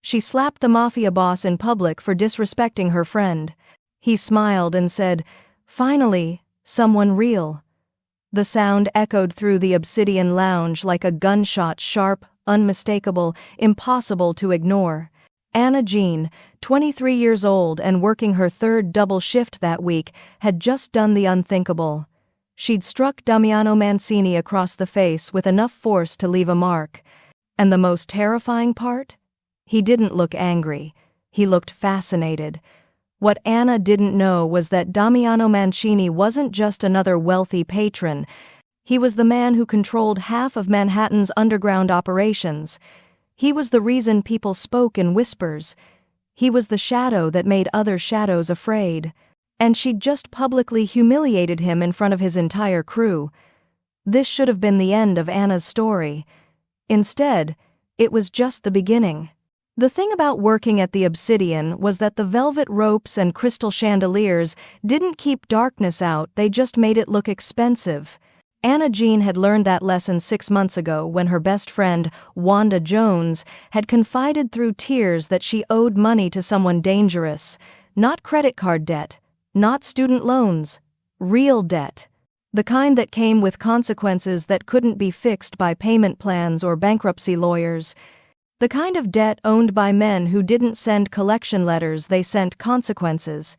She slapped the mafia boss in public for disrespecting her friend. He smiled and said, "Finally, someone real." The sound echoed through the obsidian lounge like a gunshot, sharp, unmistakable, impossible to ignore. Anna Jean, 23 years old and working her third double shift that week, had just done the unthinkable. She'd struck Damiano Mancini across the face with enough force to leave a mark. And the most terrifying part? He didn't look angry. He looked fascinated. What Anna didn't know was that Damiano Mancini wasn't just another wealthy patron. He was the man who controlled half of Manhattan's underground operations. He was the reason people spoke in whispers. He was the shadow that made other shadows afraid. And she'd just publicly humiliated him in front of his entire crew. This should have been the end of Anna's story. Instead, it was just the beginning. The thing about working at the Obsidian was that the velvet ropes and crystal chandeliers didn't keep darkness out, they just made it look expensive. Anna Jean had learned that lesson 6 months ago when her best friend, Wanda Jones, had confided through tears that she owed money to someone dangerous. Not credit card debt, not student loans, real debt. The kind that came with consequences that couldn't be fixed by payment plans or bankruptcy lawyers. The kind of debt owned by men who didn't send collection letters, they sent consequences.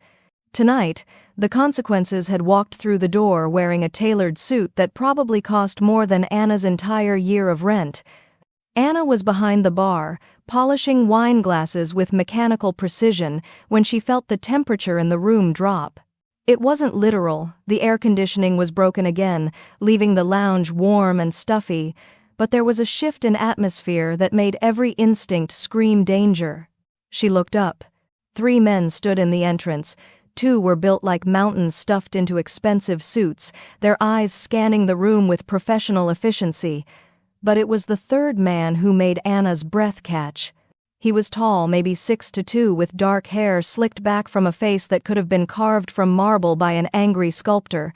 Tonight, the consequences had walked through the door wearing a tailored suit that probably cost more than Anna's entire year of rent. Anna was behind the bar, polishing wine glasses with mechanical precision when she felt the temperature in the room drop. It wasn't literal, the air conditioning was broken again, leaving the lounge warm and stuffy, but there was a shift in atmosphere that made every instinct scream danger. She looked up. 3 men stood in the entrance. 2 were built like mountains stuffed into expensive suits, their eyes scanning the room with professional efficiency. But it was the 3rd man who made Anna's breath catch. He was tall, maybe 6'2", with dark hair slicked back from a face that could have been carved from marble by an angry sculptor.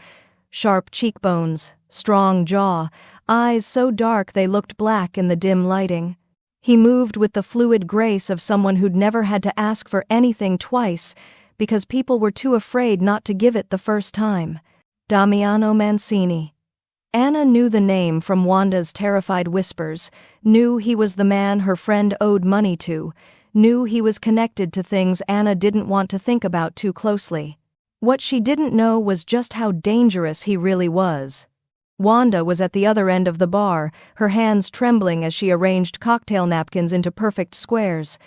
Sharp cheekbones, strong jaw, eyes so dark they looked black in the dim lighting. He moved with the fluid grace of someone who'd never had to ask for anything twice, because people were too afraid not to give it the first time. Damiano Mancini. Anna knew the name from Wanda's terrified whispers, knew he was the man her friend owed money to, knew he was connected to things Anna didn't want to think about too closely. What she didn't know was just how dangerous he really was. Wanda was at the other end of the bar, her hands trembling as she arranged cocktail napkins into perfect squares.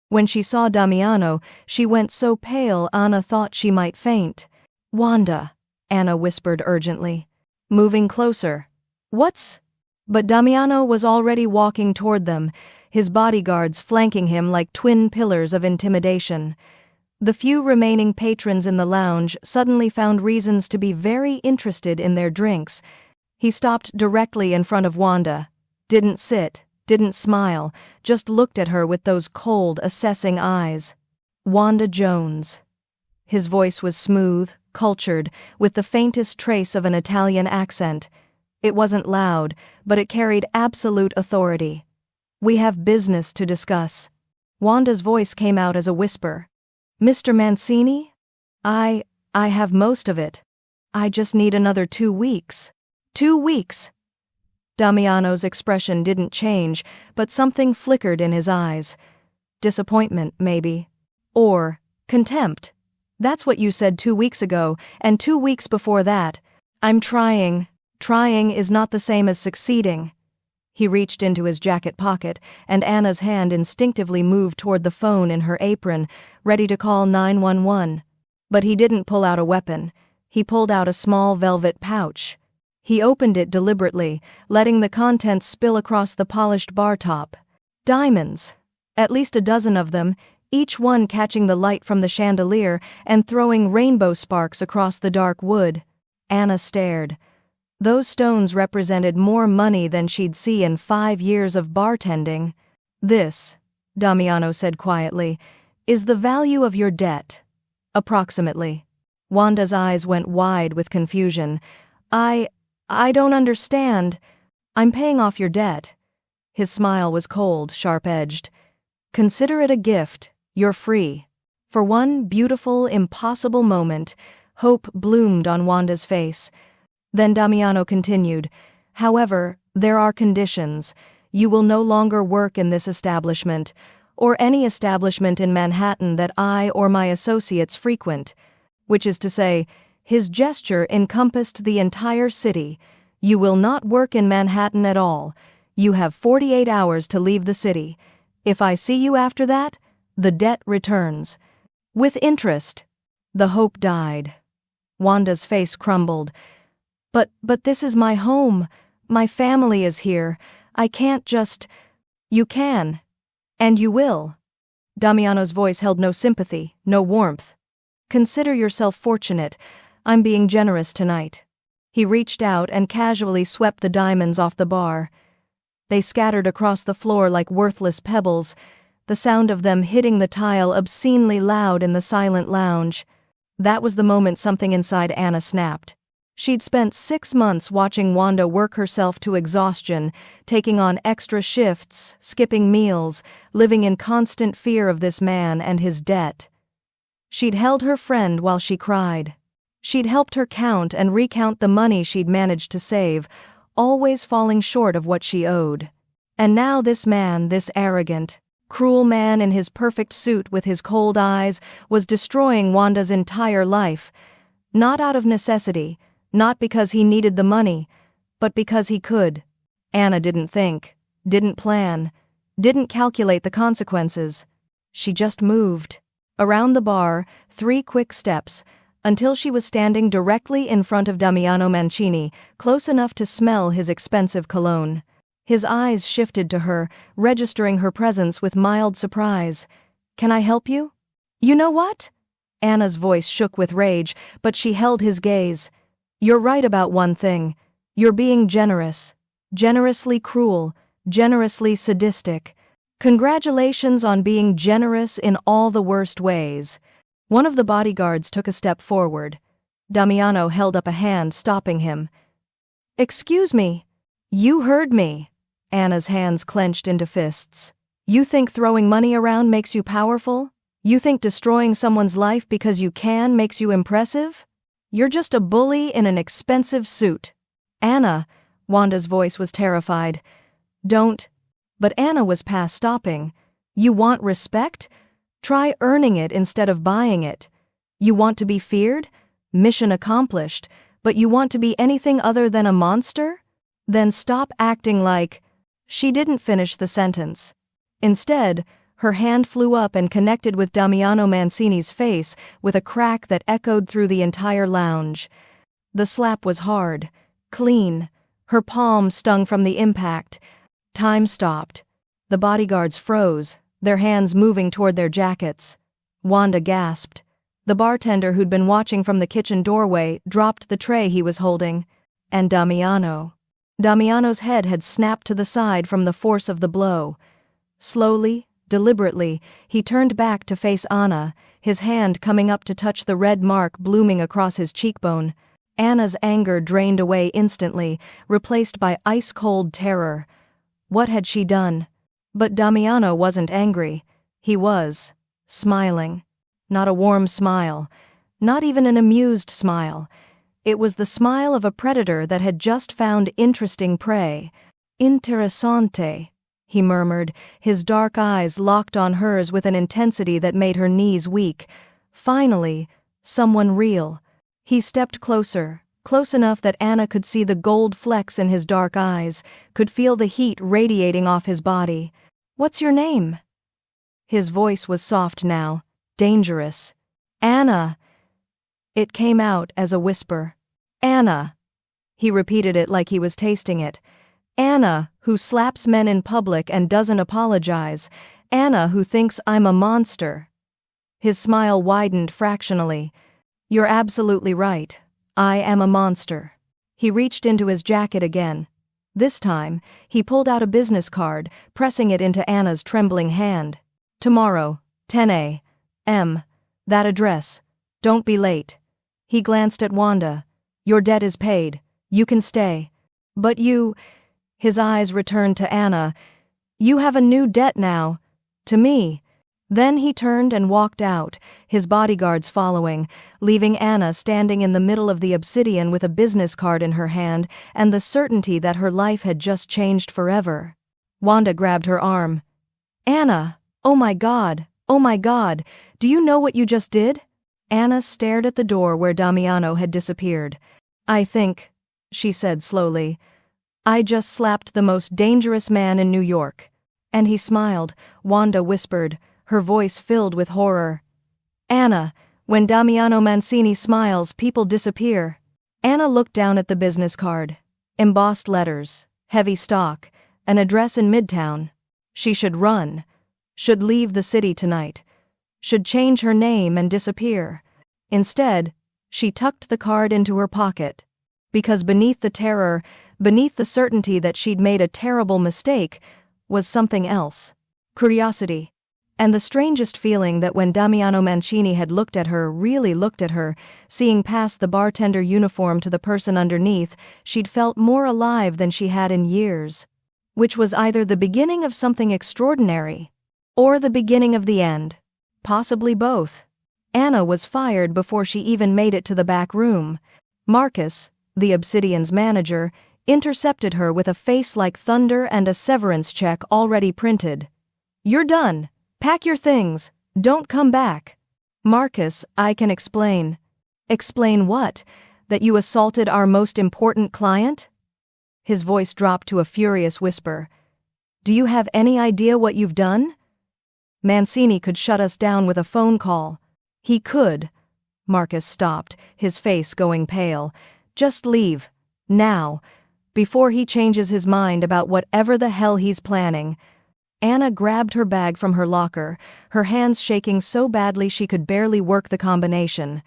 When she saw Damiano, she went so pale Anna thought she might faint. "Wanda," Anna whispered urgently. Moving closer. "What's?" But Damiano was already walking toward them, his bodyguards flanking him like twin pillars of intimidation. The few remaining patrons in the lounge suddenly found reasons to be very interested in their drinks. He stopped directly in front of Wanda. Didn't sit, didn't smile, just looked at her with those cold, assessing eyes. "Wanda Jones." His voice was smooth, cultured, with the faintest trace of an Italian accent. It wasn't loud, but it carried absolute authority. "We have business to discuss." Wanda's voice came out as a whisper. "Mr. Mancini? I have most of it. I just need another 2 weeks. 2 weeks!" Damiano's expression didn't change, but something flickered in his eyes. Disappointment, maybe. Or contempt. "That's what you said 2 weeks ago, and 2 weeks before that. I'm trying. Trying is not the same as succeeding." He reached into his jacket pocket, and Anna's hand instinctively moved toward the phone in her apron, ready to call 911. But he didn't pull out a weapon. He pulled out a small velvet pouch. He opened it deliberately, letting the contents spill across the polished bar top. Diamonds. At least a dozen of them, each one catching the light from the chandelier and throwing rainbow sparks across the dark wood. Anna stared. Those stones represented more money than she'd see in 5 years of bartending. "This," Damiano said quietly, "is the value of your debt. Approximately." Wanda's eyes went wide with confusion. I don't understand. "I'm paying off your debt." His smile was cold, sharp-edged. Consider it a gift, you're free. For one beautiful, impossible moment, hope bloomed on Wanda's face. Then Damiano continued, "However, there are conditions. You will no longer work in this establishment, or any establishment in Manhattan that I or my associates frequent." Which is to say, his gesture encompassed the entire city. "You will not work in Manhattan at all. You have 48 hours to leave the city. If I see you after that, the debt returns." With interest. The hope died. Wanda's face crumbled. But this is my home. My family is here. I can't just—" "You can. And you will." Damiano's voice held no sympathy, no warmth. "Consider yourself fortunate. I'm being generous tonight." He reached out and casually swept the diamonds off the bar. They scattered across the floor like worthless pebbles, the sound of them hitting the tile obscenely loud in the silent lounge. That was the moment something inside Anna snapped. She'd spent 6 months watching Wanda work herself to exhaustion, taking on extra shifts, skipping meals, living in constant fear of this man and his debt. She'd held her friend while she cried. She'd helped her count and recount the money she'd managed to save, always falling short of what she owed. And now this man, this arrogant, cruel man in his perfect suit with his cold eyes, was destroying Wanda's entire life. Not out of necessity, not because he needed the money, but because he could. Anna didn't think, didn't plan, didn't calculate the consequences. She just moved. Around the bar, 3 quick steps, until she was standing directly in front of Damiano Mancini, close enough to smell his expensive cologne. His eyes shifted to her, registering her presence with mild surprise. "Can I help you?" "You know what?" Anna's voice shook with rage, but she held his gaze. "You're right about one thing. You're being generous. Generously cruel, generously sadistic. Congratulations on being generous in all the worst ways." One of the bodyguards took a step forward. Damiano held up a hand, stopping him. "Excuse me." "You heard me." Anna's hands clenched into fists. "You think throwing money around makes you powerful? You think destroying someone's life because you can makes you impressive? You're just a bully in an expensive suit." "Anna," Wanda's voice was terrified. "Don't." But Anna was past stopping. "You want respect? Try earning it instead of buying it. You want to be feared? Mission accomplished. But you want to be anything other than a monster? Then stop acting like—" She didn't finish the sentence. Instead, her hand flew up and connected with Damiano Mancini's face with a crack that echoed through the entire lounge. The slap was hard, clean. Her palm stung from the impact. Time stopped. The bodyguards froze, their hands moving toward their jackets. Wanda gasped. The bartender who'd been watching from the kitchen doorway dropped the tray he was holding. And Damiano's head had snapped to the side from the force of the blow. Slowly, deliberately, he turned back to face Anna, his hand coming up to touch the red mark blooming across his cheekbone. Anna's anger drained away instantly, replaced by ice-cold terror. What had she done? But Damiano wasn't angry. He was smiling. Not a warm smile. Not even an amused smile. It was the smile of a predator that had just found interesting prey. "Interessante," he murmured, his dark eyes locked on hers with an intensity that made her knees weak. Finally, someone real. He stepped closer, close enough that Anna could see the gold flecks in his dark eyes, could feel the heat radiating off his body. "What's your name?" His voice was soft now, dangerous. "Anna." It came out as a whisper. "Anna." He repeated it like he was tasting it. "Anna, who slaps men in public and doesn't apologize. Anna, who thinks I'm a monster." His smile widened fractionally. "You're absolutely right. I am a monster." He reached into his jacket again. This time, he pulled out a business card, pressing it into Anna's trembling hand. "Tomorrow, 10 a.m. That address. Don't be late." He glanced at Wanda. "Your debt is paid. You can stay." "But you—" His eyes returned to Anna. "You have a new debt now. To me. Then he turned and walked out, his bodyguards following, leaving Anna standing in the middle of the obsidian with a business card in her hand and the certainty that her life had just changed forever. Wanda grabbed her arm. Anna, oh my God, do you know what you just did? Anna stared at the door where Damiano had disappeared. I think, she said slowly, I just slapped the most dangerous man in New York. And he smiled, Wanda whispered, her voice filled with horror. Anna, when Damiano Mancini smiles, people disappear. Anna looked down at the business card. Embossed letters, heavy stock, an address in Midtown. She should run. Should leave the city tonight. Should change her name and disappear. Instead, she tucked the card into her pocket. Because beneath the terror, beneath the certainty that she'd made a terrible mistake, was something else. Curiosity. And the strangest feeling that when Damiano Mancini had looked at her, really looked at her, seeing past the bartender uniform to the person underneath, she'd felt more alive than she had in years. Which was either the beginning of something extraordinary, or the beginning of the end. Possibly both. Anna was fired before she even made it to the back room. Marcus, the Obsidian's manager, intercepted her with a face like thunder and a severance check already printed. You're done. Pack your things. Don't come back. Marcus, I can explain. Explain what? That you assaulted our most important client? His voice dropped to a furious whisper. Do you have any idea what you've done? Mancini could shut us down with a phone call. He could. Marcus stopped, his face going pale. Just leave. Now. Before he changes his mind about whatever the hell he's planning. Anna grabbed her bag from her locker, her hands shaking so badly she could barely work the combination.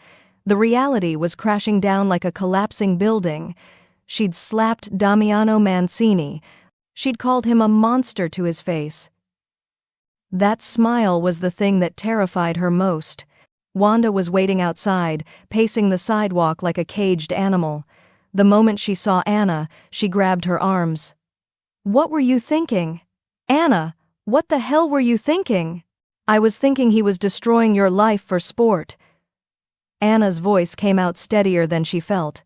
The reality was crashing down like a collapsing building. She'd slapped Damiano Mancini. She'd called him a monster to his face. That smile was the thing that terrified her most. Wanda was waiting outside, pacing the sidewalk like a caged animal. The moment she saw Anna, she grabbed her arms. What were you thinking? Anna, what the hell were you thinking? I was thinking he was destroying your life for sport. Anna's voice came out steadier than she felt.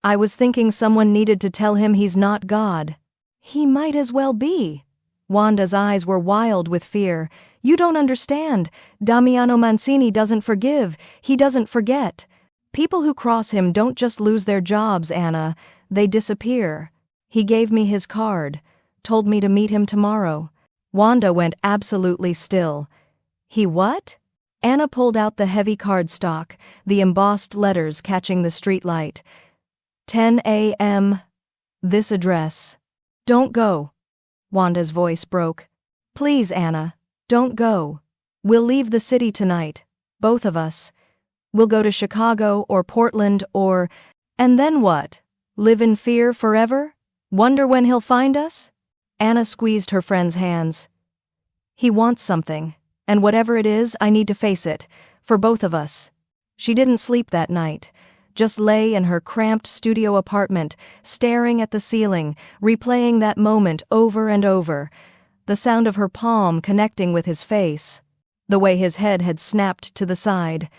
I was thinking someone needed to tell him he's not God. He might as well be. Wanda's eyes were wild with fear. You don't understand. Damiano Mancini doesn't forgive. He doesn't forget. People who cross him don't just lose their jobs, Anna. They disappear. He gave me his card. Told me to meet him tomorrow. Wanda went absolutely still. He what? Anna pulled out the heavy cardstock, the embossed letters catching the streetlight. 10 a.m. This address. Don't go. Wanda's voice broke. Please, Anna, don't go. We'll leave the city tonight. Both of us. We'll go to Chicago or Portland or... And then what? Live in fear forever? Wonder when he'll find us? Anna squeezed her friend's hands. He wants something, and whatever it is, I need to face it, for both of us. She didn't sleep that night, just lay in her cramped studio apartment, staring at the ceiling, replaying that moment over and over, the sound of her palm connecting with his face, the way his head had snapped to the side,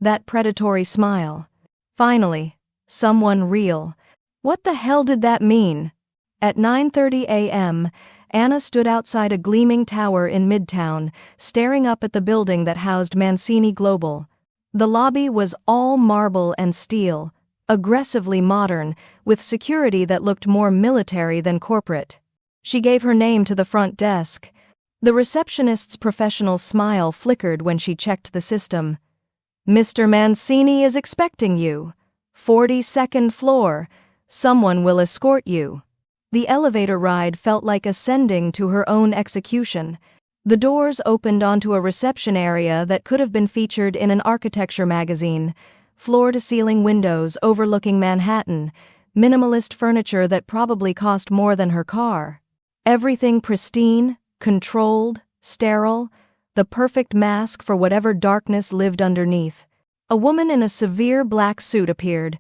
that predatory smile. Finally, someone real. What the hell did that mean? At 9:30 a.m., Anna stood outside a gleaming tower in Midtown, staring up at the building that housed Mancini Global. The lobby was all marble and steel, aggressively modern, with security that looked more military than corporate. She gave her name to the front desk. The receptionist's professional smile flickered when she checked the system. Mr. Mancini is expecting you. 42nd floor. Someone will escort you. The elevator ride felt like ascending to her own execution. The doors opened onto a reception area that could have been featured in an architecture magazine. Floor-to-ceiling windows overlooking Manhattan. Minimalist furniture that probably cost more than her car. Everything pristine, controlled, sterile. The perfect mask for whatever darkness lived underneath. A woman in a severe black suit appeared.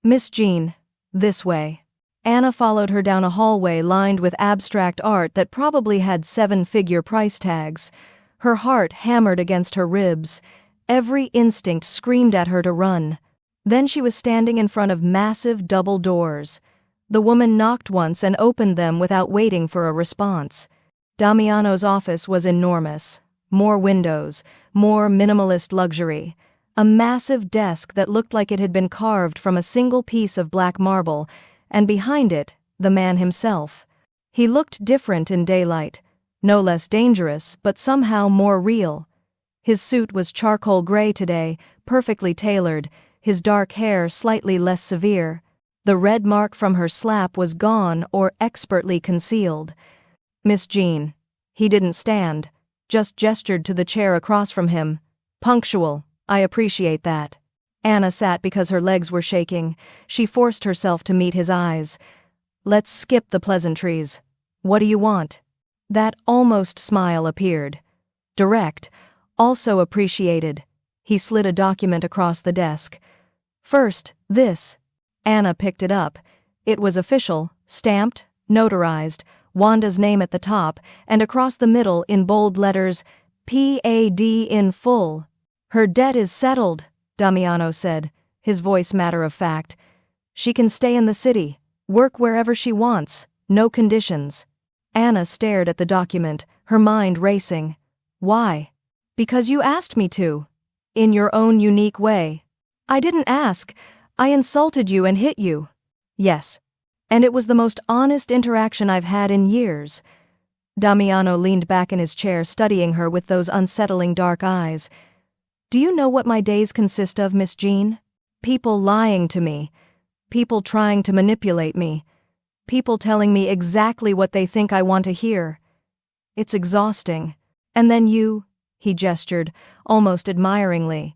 Miss Jean, this way. Anna followed her down a hallway lined with abstract art that probably had seven-figure price tags. Her heart hammered against her ribs. Every instinct screamed at her to run. Then she was standing in front of massive double doors. The woman knocked once and opened them without waiting for a response. Damiano's office was enormous. More windows, more minimalist luxury. A massive desk that looked like it had been carved from a single piece of black marble, and behind it, the man himself. He looked different in daylight, no less dangerous, but somehow more real. His suit was charcoal gray today, perfectly tailored, his dark hair slightly less severe. The red mark from her slap was gone or expertly concealed. "Miss Jean." He didn't stand, just gestured to the chair across from him. "Punctual, I appreciate that." Anna sat because her legs were shaking. She forced herself to meet his eyes. "Let's skip the pleasantries. What do you want?" That almost smile appeared. Direct, also appreciated. He slid a document across the desk. "First, this." Anna picked it up. It was official, stamped, notarized, Wanda's name at the top, and across the middle in bold letters, "P.A.D. in full." "Her debt is settled," Damiano said, his voice matter of fact. "She can stay in the city, work wherever she wants, no conditions." Anna stared at the document, her mind racing. "Why?" "Because you asked me to. In your own unique way." "I didn't ask. I insulted you and hit you." "Yes. And it was the most honest interaction I've had in years." Damiano leaned back in his chair, studying her with those unsettling dark eyes. "Do you know what my days consist of, Miss Jean? People lying to me. People trying to manipulate me. People telling me exactly what they think I want to hear. It's exhausting. And then you," he gestured, almost admiringly.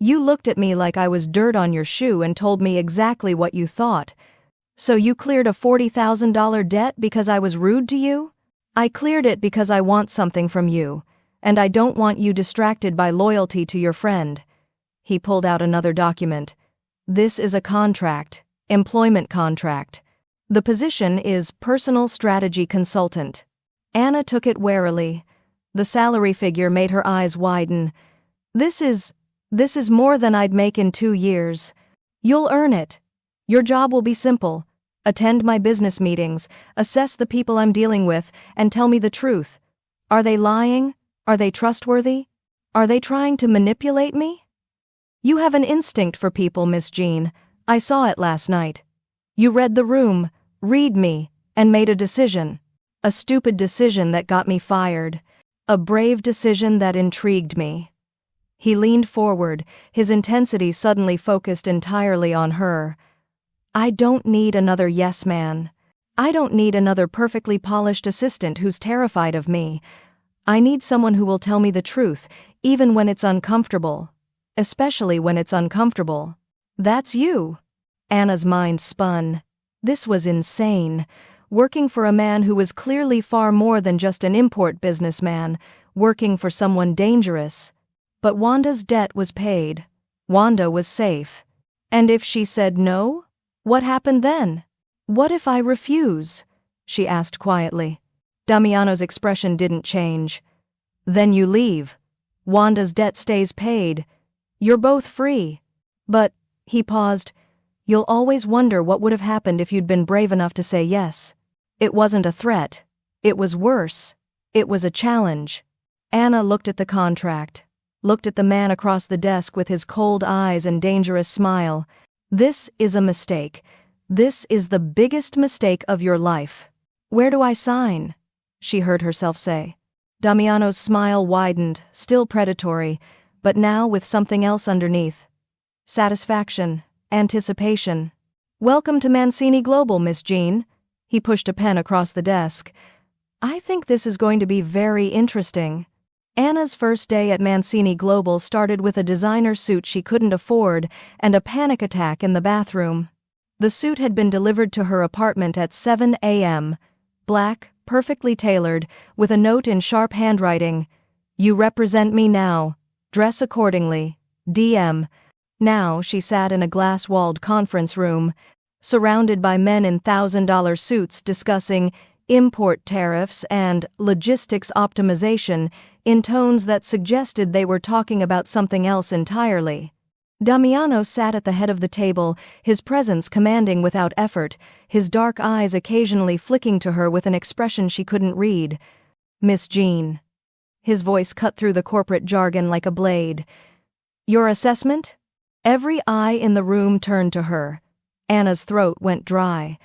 "You looked at me like I was dirt on your shoe and told me exactly what you thought. So you cleared a $40,000 debt because I was rude to you? I cleared it because I want something from you, and I don't want you distracted by loyalty to your friend." He pulled out another document. "This is a contract, employment contract. The position is personal strategy consultant." Anna took it warily. The salary figure made her eyes widen. This is more than I'd make in 2 years. You'll earn it. Your job will be simple. Attend my business meetings, assess the people I'm dealing with, and tell me the truth. Are they lying? Are they trustworthy? Are they trying to manipulate me? You have an instinct for people, Miss Jean. I saw it last night. You read the room, read me, and made a decision. A stupid decision that got me fired. A brave decision that intrigued me." He leaned forward, his intensity suddenly focused entirely on her. "I don't need another yes man. I don't need another perfectly polished assistant who's terrified of me. I need someone who will tell me the truth, even when it's uncomfortable. Especially when it's uncomfortable." "That's you." Anna's mind spun. This was insane. Working for a man who was clearly far more than just an import businessman, working for someone dangerous. But Wanda's debt was paid. Wanda was safe. And if she said no? What happened then? "What if I refuse?" she asked quietly. Damiano's expression didn't change. "Then you leave. Wanda's debt stays paid. You're both free. But," he paused, "you'll always wonder what would have happened if you'd been brave enough to say yes. It wasn't a threat. It was worse. It was a challenge." Anna looked at the contract, looked at the man across the desk with his cold eyes and dangerous smile. "This is a mistake. This is the biggest mistake of your life. Where do I sign?" she heard herself say. Damiano's smile widened, still predatory, but now with something else underneath. Satisfaction, anticipation. "Welcome to Mancini Global, Miss Jean." He pushed a pen across the desk. "I think this is going to be very interesting." Anna's first day at Mancini Global started with a designer suit she couldn't afford and a panic attack in the bathroom. The suit had been delivered to her apartment at 7 a.m. Black, perfectly tailored, with a note in sharp handwriting. "You represent me now. Dress accordingly. DM." Now she sat in a glass-walled conference room. surrounded by men in $1,000 suits discussing import tariffs and logistics optimization in tones that suggested they were talking about something else entirely. Damiano sat at the head of the table, his presence commanding without effort, his dark eyes occasionally flicking to her with an expression she couldn't read. "Miss Jean." His voice cut through the corporate jargon like a blade. "Your assessment?" Every eye in the room turned to her. Anna's throat went dry.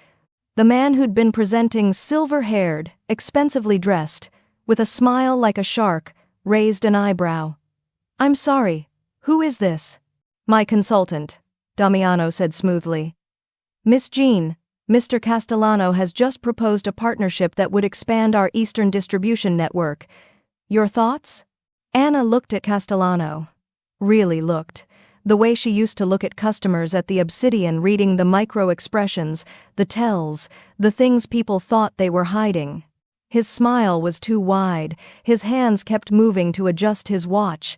The man who'd been presenting, silver-haired, expensively dressed, with a smile like a shark, raised an eyebrow. "I'm sorry, who is this?" "My consultant," Damiano said smoothly. "Miss Jean, Mr. Castellano has just proposed a partnership that would expand our Eastern distribution network. Your thoughts?" Anna looked at Castellano. Really looked. The way she used to look at customers at the Obsidian, reading the micro-expressions, the tells, the things people thought they were hiding. His smile was too wide, his hands kept moving to adjust his watch,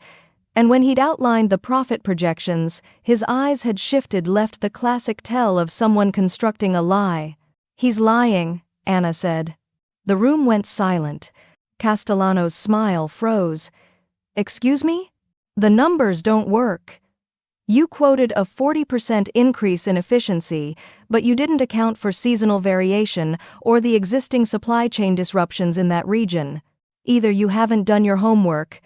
and when he'd outlined the profit projections, his eyes had shifted, left the classic tell of someone constructing a lie. "He's lying," Anna said. The room went silent. Castellano's smile froze. "Excuse me? The numbers don't work. You quoted a 40% increase in efficiency, but you didn't account for seasonal variation or the existing supply chain disruptions in that region. Either you haven't done your homework,"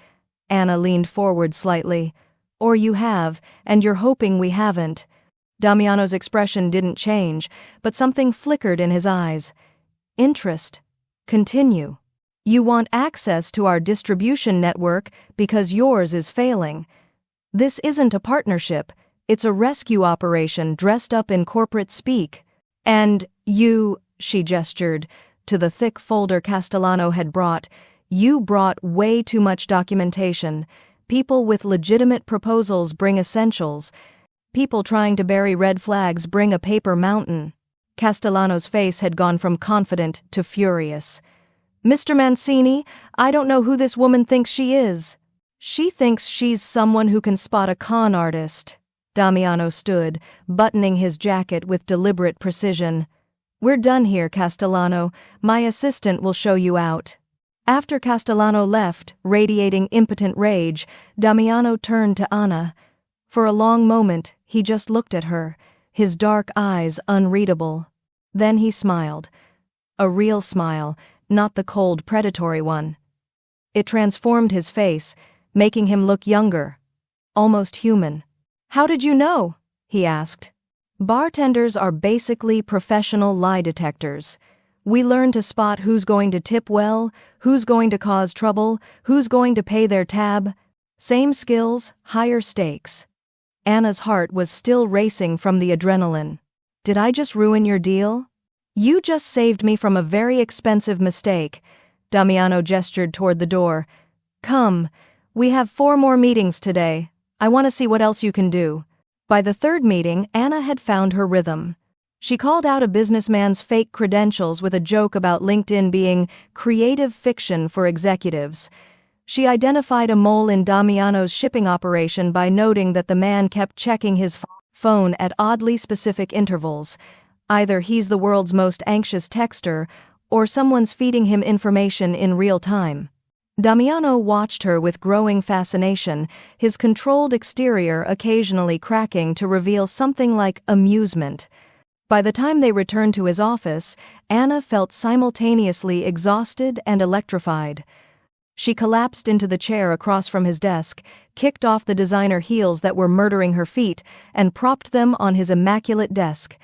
Anna leaned forward slightly, "or you have, and you're hoping we haven't." Damiano's expression didn't change, but something flickered in his eyes. "Interest. Continue. You want access to our distribution network because yours is failing. This isn't a partnership, it's a rescue operation dressed up in corporate speak. And you," she gestured to the thick folder Castellano had brought, "you brought way too much documentation. People with legitimate proposals bring essentials. People trying to bury red flags bring a paper mountain." Castellano's face had gone from confident to furious. "Mr. Mancini, I don't know who this woman thinks she is. She thinks she's someone who can spot a con artist." Damiano stood, buttoning his jacket with deliberate precision. "We're done here, Castellano. My assistant will show you out." After Castellano left, radiating impotent rage, Damiano turned to Anna. For a long moment, he just looked at her, his dark eyes unreadable. Then he smiled. A real smile, not the cold, predatory one. It transformed his face, making him look younger, almost human. "How did you know?" he asked. "Bartenders are basically professional lie detectors. We learn to spot who's going to tip well, who's going to cause trouble, who's going to pay their tab. Same skills, higher stakes." Anna's heart was still racing from the adrenaline. "Did I just ruin your deal?" "You just saved me from a very expensive mistake." Damiano gestured toward the door. "Come. We have 4 more meetings today. I want to see what else you can do." By the 3rd meeting, Anna had found her rhythm. She called out a businessman's fake credentials with a joke about LinkedIn being creative fiction for executives. She identified a mole in Damiano's shipping operation by noting that the man kept checking his phone at oddly specific intervals. Either he's the world's most anxious texter, or someone's feeding him information in real time. Damiano watched her with growing fascination, his controlled exterior occasionally cracking to reveal something like amusement. By the time they returned to his office, Anna felt simultaneously exhausted and electrified. She collapsed into the chair across from his desk, kicked off the designer heels that were murdering her feet, and propped them on his immaculate desk.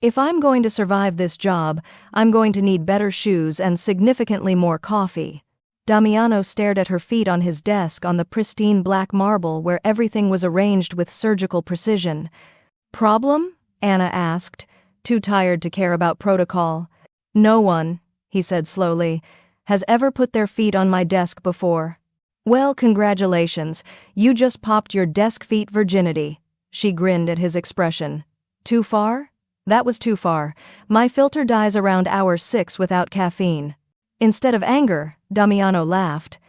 "If I'm going to survive this job, I'm going to need better shoes and significantly more coffee." Damiano stared at her feet on his desk on the pristine black marble where everything was arranged with surgical precision. "Problem?" Anna asked, too tired to care about protocol. "No one," he said slowly, "has ever put their feet on my desk before." "Well, congratulations, you just popped your desk feet virginity." She grinned at his expression. "Too far?" "That was too far. My filter dies around hour 6 without caffeine." Instead of anger, Damiano laughed.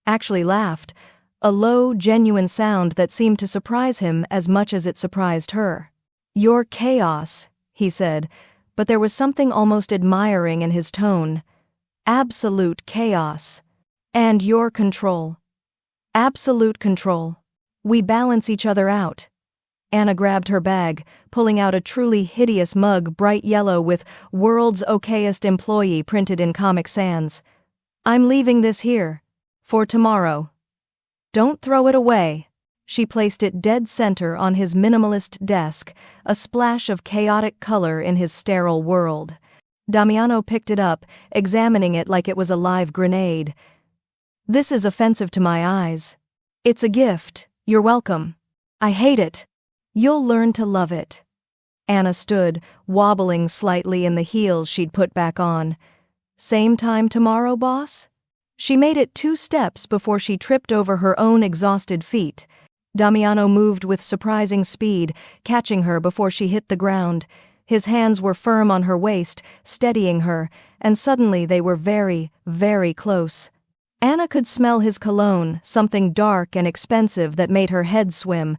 Actually laughed. A low, genuine sound that seemed to surprise him as much as it surprised her. "You're chaos," he said, but there was something almost admiring in his tone. Absolute chaos. And your control. Absolute control. We balance each other out. Anna grabbed her bag, pulling out a truly hideous mug, bright yellow with "World's Okayest Employee" printed in Comic Sans. I'm leaving this here. For tomorrow. Don't throw it away. She placed it dead center on his minimalist desk, a splash of chaotic color in his sterile world. Damiano picked it up, examining it like it was a live grenade. This is offensive to my eyes. It's a gift. You're welcome. I hate it. You'll learn to love it. Anna stood, wobbling slightly in the heels she'd put back on. Same time tomorrow, boss? She made it 2 steps before she tripped over her own exhausted feet. Damiano moved with surprising speed, catching her before she hit the ground. His hands were firm on her waist, steadying her, and suddenly they were very, very close. Anna could smell his cologne, something dark and expensive that made her head swim,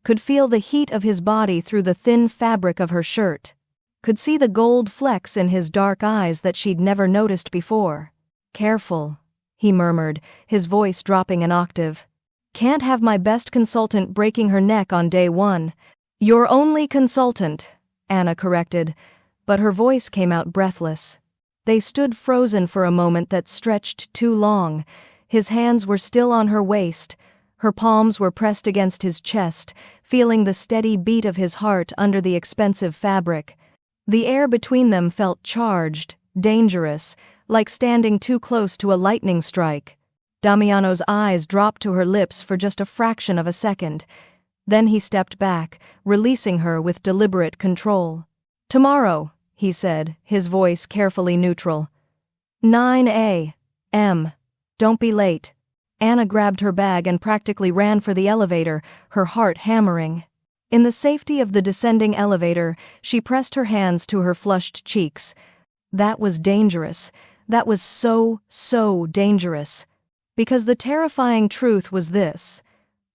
could feel the heat of his body through the thin fabric of her shirt, could see the gold flecks in his dark eyes that she'd never noticed before. Careful, he murmured, his voice dropping an octave. Can't have my best consultant breaking her neck on day 1. Your only consultant, Anna corrected, but her voice came out breathless. They stood frozen for a moment that stretched too long. His hands were still on her waist. Her palms were pressed against his chest, feeling the steady beat of his heart under the expensive fabric. The air between them felt charged, dangerous, like standing too close to a lightning strike. Damiano's eyes dropped to her lips for just a fraction of a second. Then he stepped back, releasing her with deliberate control. Tomorrow, he said, his voice carefully neutral. 9 a.m. Don't be late. Anna grabbed her bag and practically ran for the elevator, her heart hammering. In the safety of the descending elevator, she pressed her hands to her flushed cheeks. That was dangerous. That was so dangerous. Because the terrifying truth was this.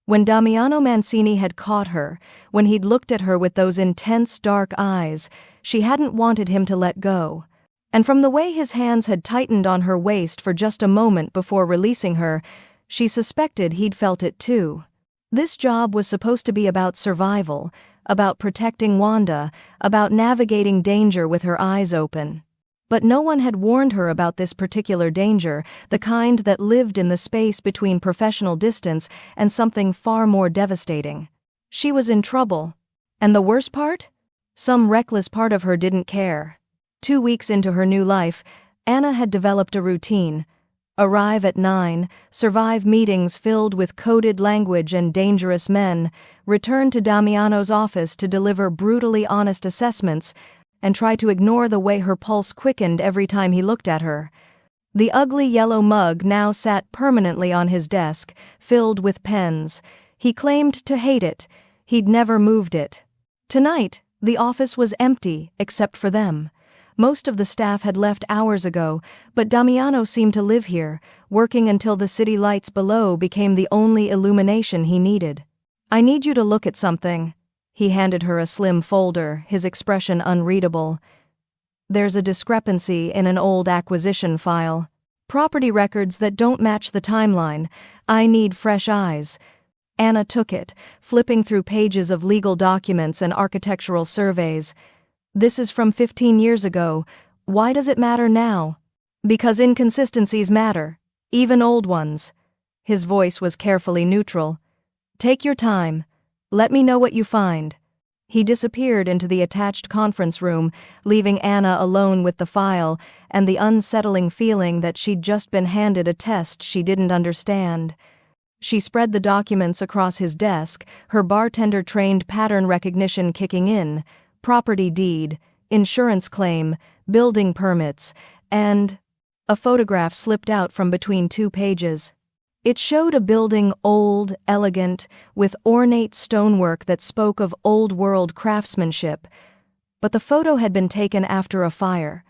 When Damiano Mancini had caught her, when he'd looked at her with those intense dark eyes, she hadn't wanted him to let go. And from the way his hands had tightened on her waist for just a moment before releasing her, she suspected he'd felt it too. This job was supposed to be about survival, about protecting Wanda, about navigating danger with her eyes open. But no one had warned her about this particular danger, the kind that lived in the space between professional distance and something far more devastating. She was in trouble. And the worst part? Some reckless part of her didn't care. 2 weeks into her new life, Anna had developed a routine. Arrive at 9, survive meetings filled with coded language and dangerous men, return to Damiano's office to deliver brutally honest assessments, and try to ignore the way her pulse quickened every time he looked at her. The ugly yellow mug now sat permanently on his desk, filled with pens. He claimed to hate it. He'd never moved it. Tonight, the office was empty, except for them. Most of the staff had left hours ago, but Damiano seemed to live here, working until the city lights below became the only illumination he needed. I need you to look at something. He handed her a slim folder, his expression unreadable. There's a discrepancy in an old acquisition file. Property records that don't match the timeline. I need fresh eyes. Anna took it, flipping through pages of legal documents and architectural surveys. This is from 15 years ago. Why does it matter now? Because inconsistencies matter, even old ones. His voice was carefully neutral. Take your time. Let me know what you find. He disappeared into the attached conference room, leaving Anna alone with the file and the unsettling feeling that she'd just been handed a test she didn't understand. She spread the documents across his desk, her bartender-trained pattern recognition kicking in. Property deed, insurance claim, building permits, and a photograph slipped out from between 2 pages. It showed a building old, elegant, with ornate stonework that spoke of old-world craftsmanship, but the photo had been taken after a fire.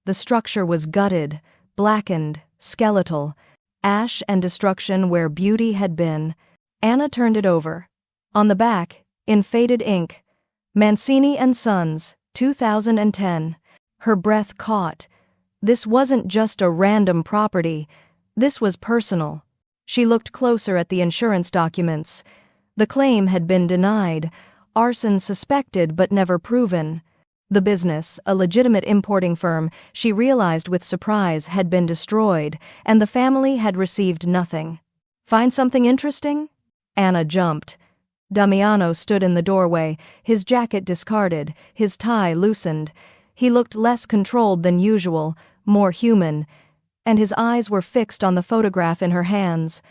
The structure was gutted, blackened, skeletal, ash and destruction where beauty had been. Anna turned it over. On the back, in faded ink, Mancini and Sons, 2010. Her breath caught. This wasn't just a random property. This was personal. She looked closer at the insurance documents. The claim had been denied. Arson suspected but never proven. The business, a legitimate importing firm, she realized with surprise had been destroyed, and the family had received nothing. Find something interesting? Anna jumped. Damiano stood in the doorway, his jacket discarded, his tie loosened. He looked less controlled than usual, more human, and his eyes were fixed on the photograph in her hands.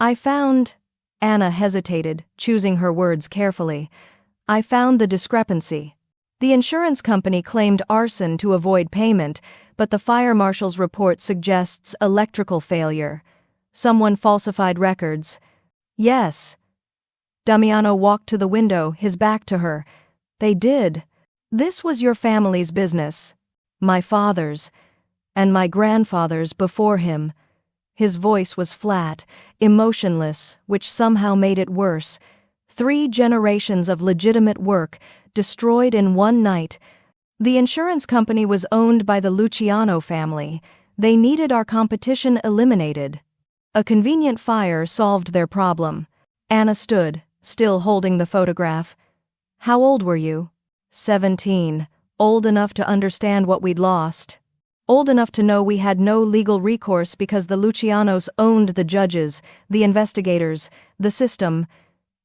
I found... Anna hesitated, choosing her words carefully. I found the discrepancy. The insurance company claimed arson to avoid payment, but the fire marshal's report suggests electrical failure. Someone falsified records. Yes. Damiano walked to the window, his back to her. They did. This was your family's business. My father's. And my grandfather's before him. His voice was flat, emotionless, which somehow made it worse. 3 generations of legitimate work, destroyed in one night. The insurance company was owned by the Luciano family. They needed our competition eliminated. A convenient fire solved their problem. Anna stood, still holding the photograph. How old were you? 17. Old enough to understand what we'd lost. Old enough to know we had no legal recourse because the Lucianos owned the judges, the investigators, the system.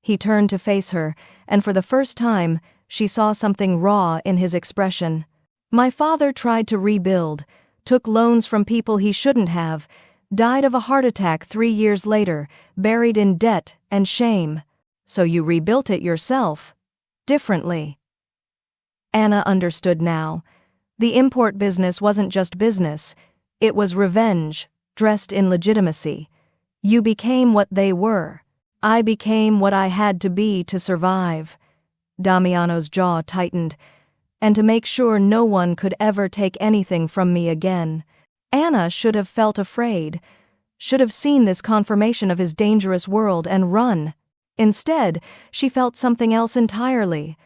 He turned to face her, and for the first time, she saw something raw in his expression. My father tried to rebuild, took loans from people he shouldn't have, died of a heart attack 3 years later, buried in debt and shame. So you rebuilt it yourself. Differently. Anna understood now. The import business wasn't just business. It was revenge, dressed in legitimacy. You became what they were. I became what I had to be to survive. Damiano's jaw tightened. And to make sure no one could ever take anything from me again. Anna should have felt afraid. Should have seen this confirmation of his dangerous world and run. Instead, she felt something else entirely.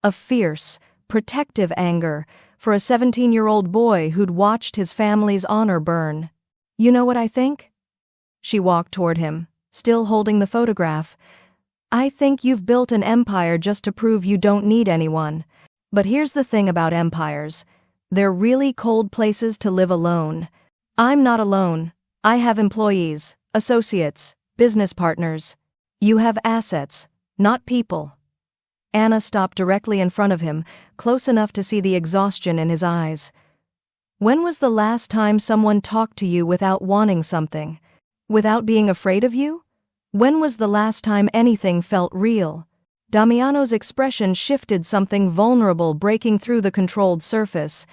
A fierce, protective anger for a 17-year-old boy who'd watched his family's honor burn. You know what I think? She walked toward him, still holding the photograph. I think you've built an empire just to prove you don't need anyone. But here's the thing about empires. They're really cold places to live alone. I'm not alone. I have employees, associates, business partners. You have assets, not people. Anna stopped directly in front of him, close enough to see the exhaustion in his eyes. When was the last time someone talked to you without wanting something? Without being afraid of you? When was the last time anything felt real? Damiano's expression shifted, something vulnerable breaking through the controlled surface.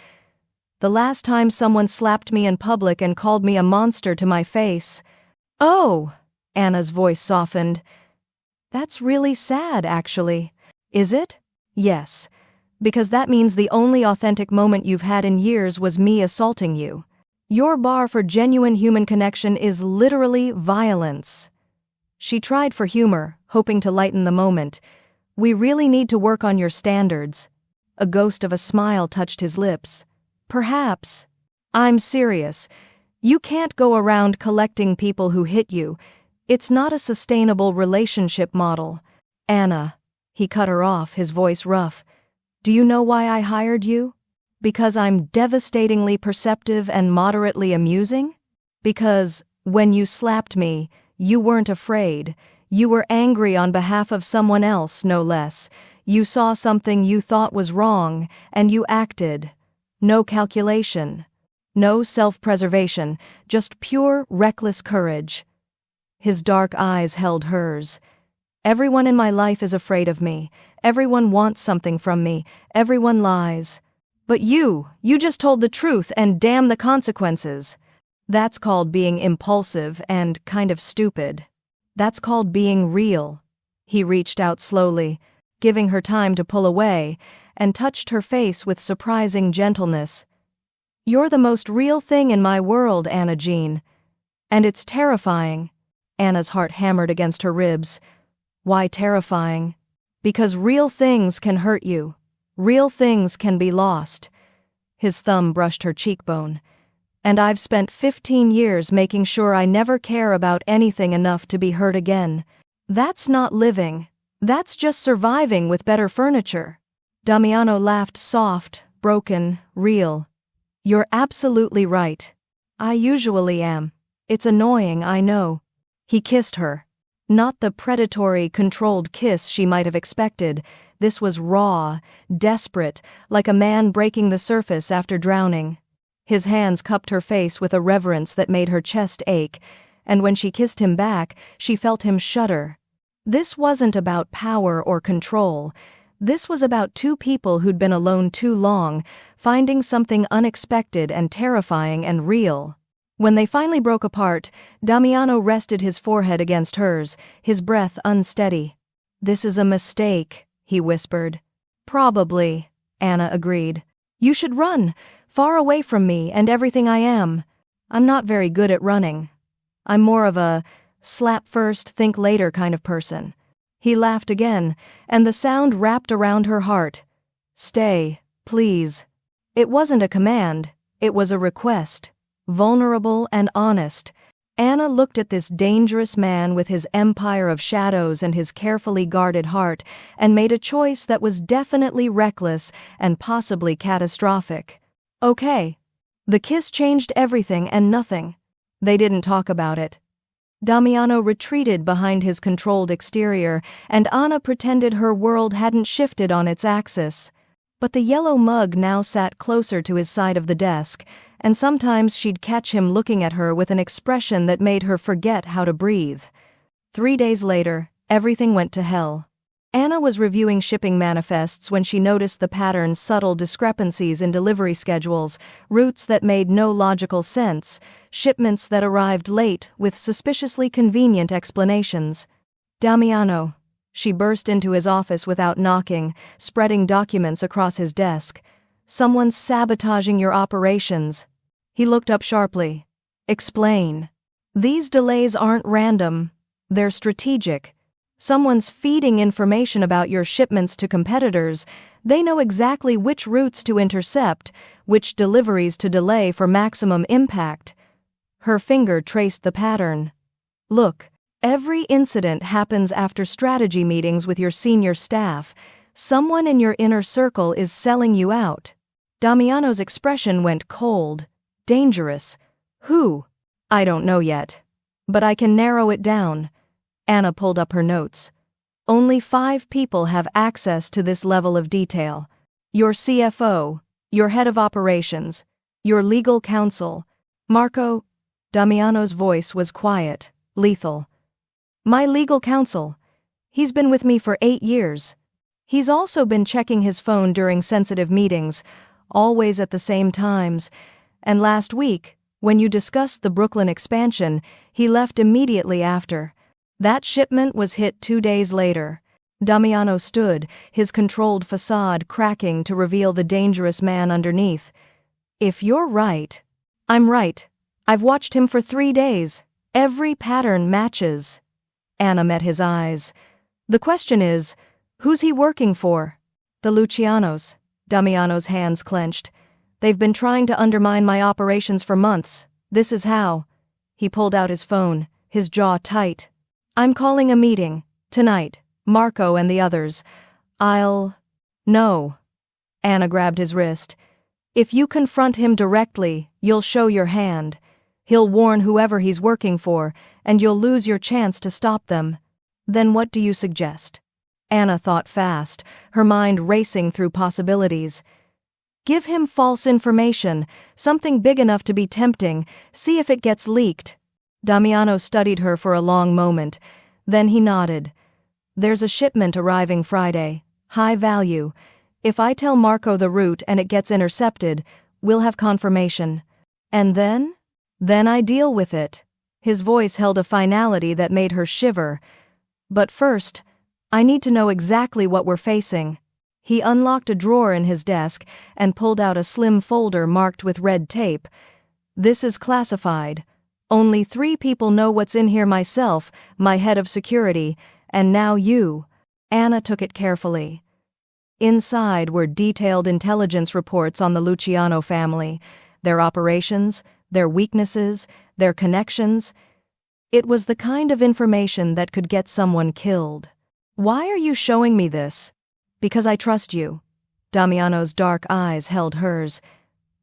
The last time someone slapped me in public and called me a monster to my face. Oh! Anna's voice softened. That's really sad, actually. Is it? Yes. Because that means the only authentic moment you've had in years was me assaulting you. Your bar for genuine human connection is literally violence. She tried for humor, hoping to lighten the moment. We really need to work on your standards. A ghost of a smile touched his lips. Perhaps. I'm serious. You can't go around collecting people who hit you. It's not a sustainable relationship model. Anna. He cut her off, his voice rough. Do you know why I hired you? Because I'm devastatingly perceptive and moderately amusing? Because, when you slapped me, you weren't afraid. You were angry on behalf of someone else, no less. You saw something you thought was wrong, and you acted. No calculation. No self-preservation, just pure, reckless courage. His dark eyes held hers. Everyone in my life is afraid of me. Everyone wants something from me. Everyone lies. But you just told the truth, and damn the consequences. That's called being impulsive and kind of stupid. That's called being real. He reached out slowly, giving her time to pull away, and touched her face with surprising gentleness. You're the most real thing in my world, Anna Jean. And it's terrifying. Anna's heart hammered against her ribs. Why terrifying? Because real things can hurt you. Real things can be lost. His thumb brushed her cheekbone. And I've spent 15 years making sure I never care about anything enough to be hurt again. That's not living. That's just surviving with better furniture. Damiano laughed, soft, broken, real. You're absolutely right. I usually am. It's annoying, I know. He kissed her. Not the predatory, controlled kiss she might have expected. This was raw, desperate, like a man breaking the surface after drowning. His hands cupped her face with a reverence that made her chest ache, and when she kissed him back, she felt him shudder. This wasn't about power or control. This was about two people who'd been alone too long, finding something unexpected and terrifying and real. When they finally broke apart, Damiano rested his forehead against hers, his breath unsteady. "This is a mistake," he whispered. "Probably," Anna agreed. "You should run, far away from me and everything I am. I'm not very good at running. I'm more of a slap first, think later kind of person." He laughed again, and the sound wrapped around her heart. "Stay, please." It wasn't a command, it was a request. Vulnerable and honest. Anna looked at this dangerous man with his empire of shadows and his carefully guarded heart and made a choice that was definitely reckless and possibly catastrophic. Okay. The kiss changed everything and nothing. They didn't talk about it. Damiano retreated behind his controlled exterior, and Anna pretended her world hadn't shifted on its axis. But the yellow mug now sat closer to his side of the desk, and sometimes she'd catch him looking at her with an expression that made her forget how to breathe. 3 days later, everything went to hell. Anna was reviewing shipping manifests when she noticed the pattern's subtle discrepancies in delivery schedules, routes that made no logical sense, shipments that arrived late with suspiciously convenient explanations. "Damiano." She burst into his office without knocking, spreading documents across his desk. "Someone's sabotaging your operations." He looked up sharply. "Explain." "These delays aren't random. They're strategic. Someone's feeding information about your shipments to competitors. They know exactly which routes to intercept, which deliveries to delay for maximum impact." Her finger traced the pattern. "Look, every incident happens after strategy meetings with your senior staff. Someone in your inner circle is selling you out." Damiano's expression went cold. "Dangerous. Who?" "I don't know yet. But I can narrow it down." Anna pulled up her notes. "Only 5 people have access to this level of detail. Your CFO, your head of operations, your legal counsel, Marco." Damiano's voice was quiet, lethal. "My legal counsel. He's been with me for 8 years. He's also been checking his phone during sensitive meetings, always at the same times, and last week, when you discussed the Brooklyn expansion, he left immediately after. That shipment was hit 2 days later." Damiano stood, his controlled facade cracking to reveal the dangerous man underneath. "If you're right." "I'm right. I've watched him for 3 days. Every pattern matches." Anna met his eyes. "The question is, who's he working for?" "The Lucianos." Damiano's hands clenched. "They've been trying to undermine my operations for months. This is how." He pulled out his phone, his jaw tight. "I'm calling a meeting. Tonight. Marco and the others. No." Anna grabbed his wrist. "If you confront him directly, you'll show your hand. He'll warn whoever he's working for, and you'll lose your chance to stop them." "Then what do you suggest?" Anna thought fast, her mind racing through possibilities. "Give him false information, something big enough to be tempting, see if it gets leaked." Damiano studied her for a long moment. Then he nodded. "There's a shipment arriving Friday. High value. If I tell Marco the route and it gets intercepted, we'll have confirmation. And then? Then I deal with it." His voice held a finality that made her shiver. "But first, I need to know exactly what we're facing." He unlocked a drawer in his desk and pulled out a slim folder marked with red tape. "This is classified. Only 3 people know what's in here: myself, my head of security, and now you." Anna took it carefully. Inside were detailed intelligence reports on the Luciano family, their operations, their weaknesses, their connections. It was the kind of information that could get someone killed. "Why are you showing me this?" "Because I trust you." Damiano's dark eyes held hers.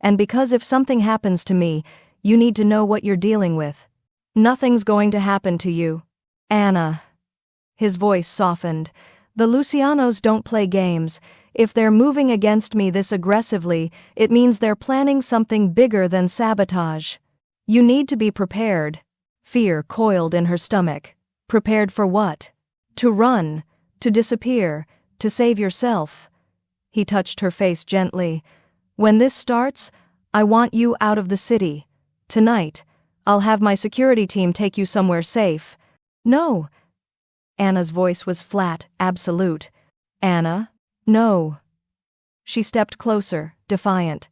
"And because if something happens to me, you need to know what you're dealing with." "Nothing's going to happen to you, Anna." His voice softened. "The Lucianos don't play games. If they're moving against me this aggressively, it means they're planning something bigger than sabotage. You need to be prepared." Fear coiled in her stomach. Prepared for what? To run, to disappear, to save yourself. He touched her face gently. "When this starts, I want you out of the city. Tonight, I'll have my security team take you somewhere safe." "No." Anna's voice was flat, absolute. "Anna, no." She stepped closer, defiant.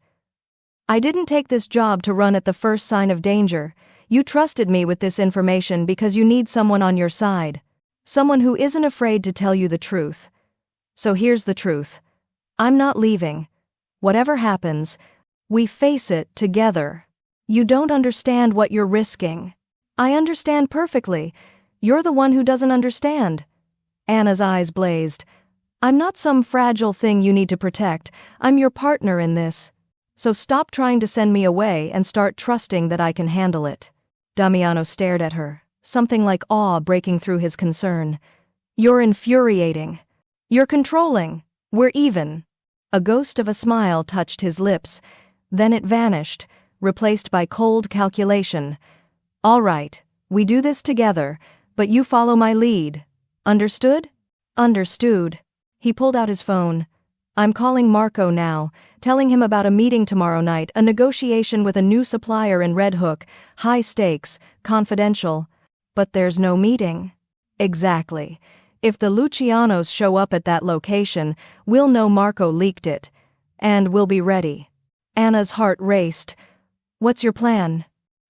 "I didn't take this job to run at the first sign of danger. You trusted me with this information because you need someone on your side. Someone who isn't afraid to tell you the truth. So here's the truth. I'm not leaving. Whatever happens, we face it together. You don't understand what you're risking." "I understand perfectly. You're the one who doesn't understand." Anna's eyes blazed. "I'm not some fragile thing you need to protect. I'm your partner in this. So stop trying to send me away and start trusting that I can handle it." Damiano stared at her, something like awe breaking through his concern. "You're infuriating. You're controlling. We're even." A ghost of a smile touched his lips, then it vanished, replaced by cold calculation. "All right, we do this together, but you follow my lead. Understood?" "Understood." He pulled out his phone. "I'm calling Marco now, telling him about a meeting tomorrow night, a negotiation with a new supplier in Red Hook, high stakes, confidential." "But there's no meeting." "Exactly. If the Lucianos show up at that location, we'll know Marco leaked it. And we'll be ready." Anna's heart raced. "What's your plan?"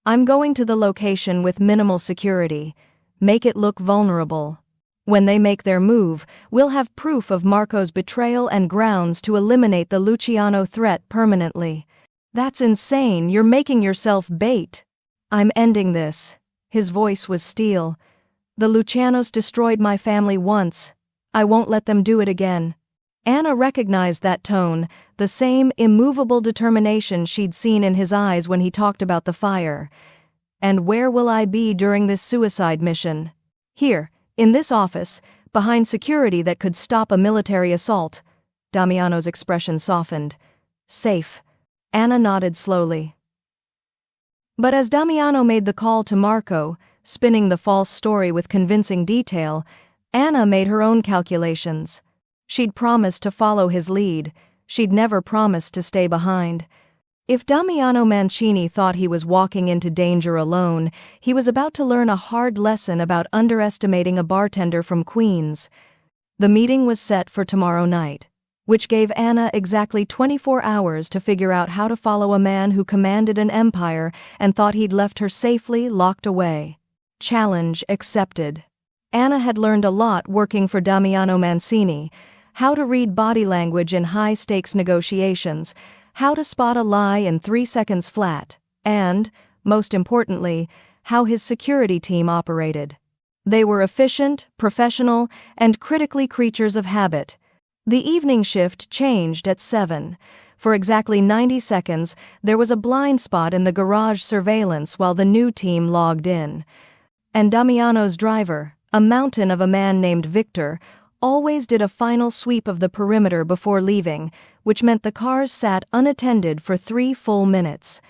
"I'm going to the location with minimal security. Make it look vulnerable. When they make their move, we'll have proof of Marco's betrayal and grounds to eliminate the Luciano threat permanently." "That's insane. You're making yourself bait." "I'm ending this." His voice was steel. "The Lucianos destroyed my family once. I won't let them do it again." Anna recognized that tone, the same immovable determination she'd seen in his eyes when he talked about the fire. "And where will I be during this suicide mission?" "Here. In this office, behind security that could stop a military assault." Damiano's expression softened. "Safe." Anna nodded slowly. But as Damiano made the call to Marco, spinning the false story with convincing detail, Anna made her own calculations. She'd promised to follow his lead. She'd never promised to stay behind. If Damiano Mancini thought he was walking into danger alone, he was about to learn a hard lesson about underestimating a bartender from Queens. The meeting was set for tomorrow night, which gave Anna exactly 24 hours to figure out how to follow a man who commanded an empire and thought he'd left her safely locked away. Challenge accepted. Anna had learned a lot working for Damiano Mancini: how to read body language in high-stakes negotiations, how to spot a lie in 3 seconds flat, and, most importantly, how his security team operated. They were efficient, professional, and critically creatures of habit. The evening shift changed at 7. For exactly 90 seconds, there was a blind spot in the garage surveillance while the new team logged in. And Damiano's driver, a mountain of a man named Victor, always did a final sweep of the perimeter before leaving, which meant the cars sat unattended for 3 full minutes.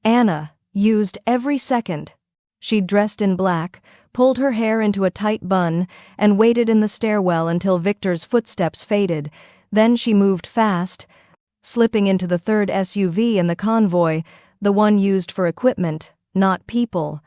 Anna used every second. She dressed in black, pulled her hair into a tight bun, and waited in the stairwell until Victor's footsteps faded. Then she moved fast, slipping into the third SUV in the convoy, the one used for equipment, not people.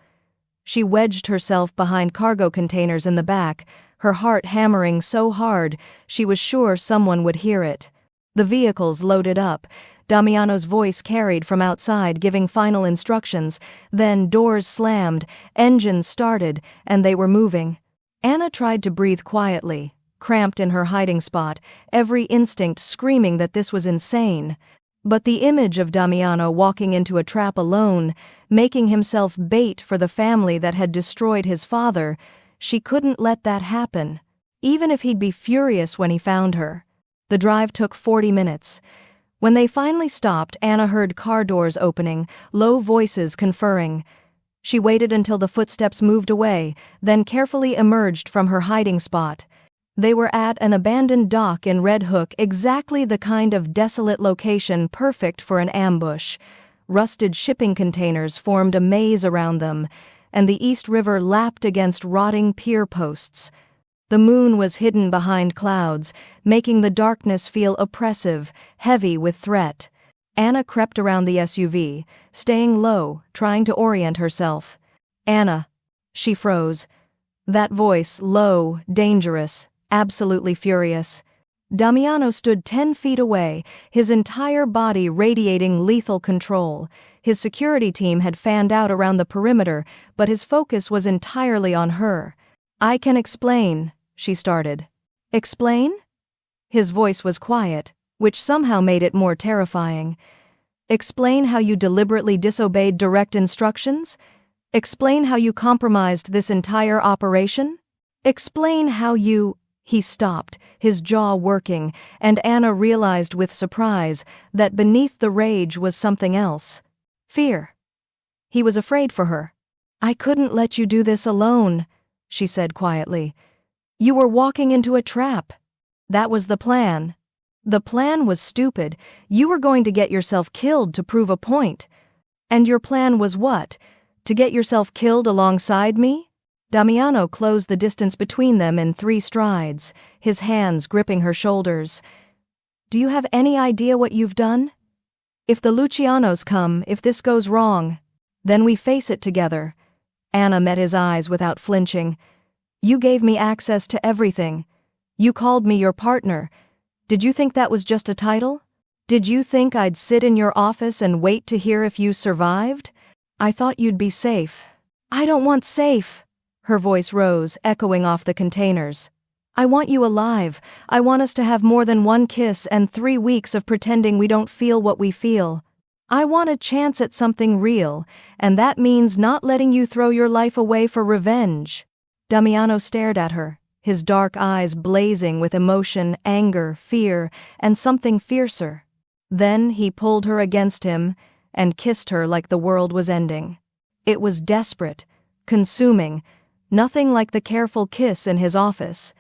She wedged herself behind cargo containers in the back, her heart hammering so hard she was sure someone would hear it. The vehicles loaded up. Damiano's voice carried from outside giving final instructions, then doors slammed, engines started, and they were moving. Anna tried to breathe quietly, cramped in her hiding spot, every instinct screaming that this was insane. But the image of Damiano walking into a trap alone, making himself bait for the family that had destroyed his father, she couldn't let that happen, even if he'd be furious when he found her. The drive took 40 minutes. When they finally stopped, Anna heard car doors opening, low voices conferring. She waited until the footsteps moved away, then carefully emerged from her hiding spot. They were at an abandoned dock in Red Hook, exactly the kind of desolate location perfect for an ambush. Rusted shipping containers formed a maze around them, and the East River lapped against rotting pier posts. The moon was hidden behind clouds, making the darkness feel oppressive, heavy with threat. Anna crept around the SUV, staying low, trying to orient herself. "Anna." She froze. That voice, low, dangerous, absolutely furious. Damiano stood 10 feet away, his entire body radiating lethal control. His security team had fanned out around the perimeter, but his focus was entirely on her. "I can explain," she started. "Explain?" His voice was quiet, which somehow made it more terrifying. "Explain how you deliberately disobeyed direct instructions? Explain how you compromised this entire operation? Explain how you—" He stopped, his jaw working, and Anna realized with surprise that beneath the rage was something else. Fear. He was afraid for her. "I couldn't let you do this alone," she said quietly. "You were walking into a trap. That was the plan. The plan was stupid. You were going to get yourself killed to prove a point. And your plan was what? To get yourself killed alongside me?" Damiano closed the distance between them in 3 strides, his hands gripping her shoulders. "Do you have any idea what you've done? If the Lucianos come, if this goes wrong, then we face it together." Anna met his eyes without flinching. "You gave me access to everything. You called me your partner. Did you think that was just a title? Did you think I'd sit in your office and wait to hear if you survived? I thought you'd be safe." "I don't want safe." Her voice rose, echoing off the containers. "I want you alive. I want us to have more than 1 kiss and 3 weeks of pretending we don't feel what we feel. I want a chance at something real, and that means not letting you throw your life away for revenge." Damiano stared at her, his dark eyes blazing with emotion, anger, fear, and something fiercer. Then he pulled her against him and kissed her like the world was ending. It was desperate, consuming, nothing like the careful kiss in his office.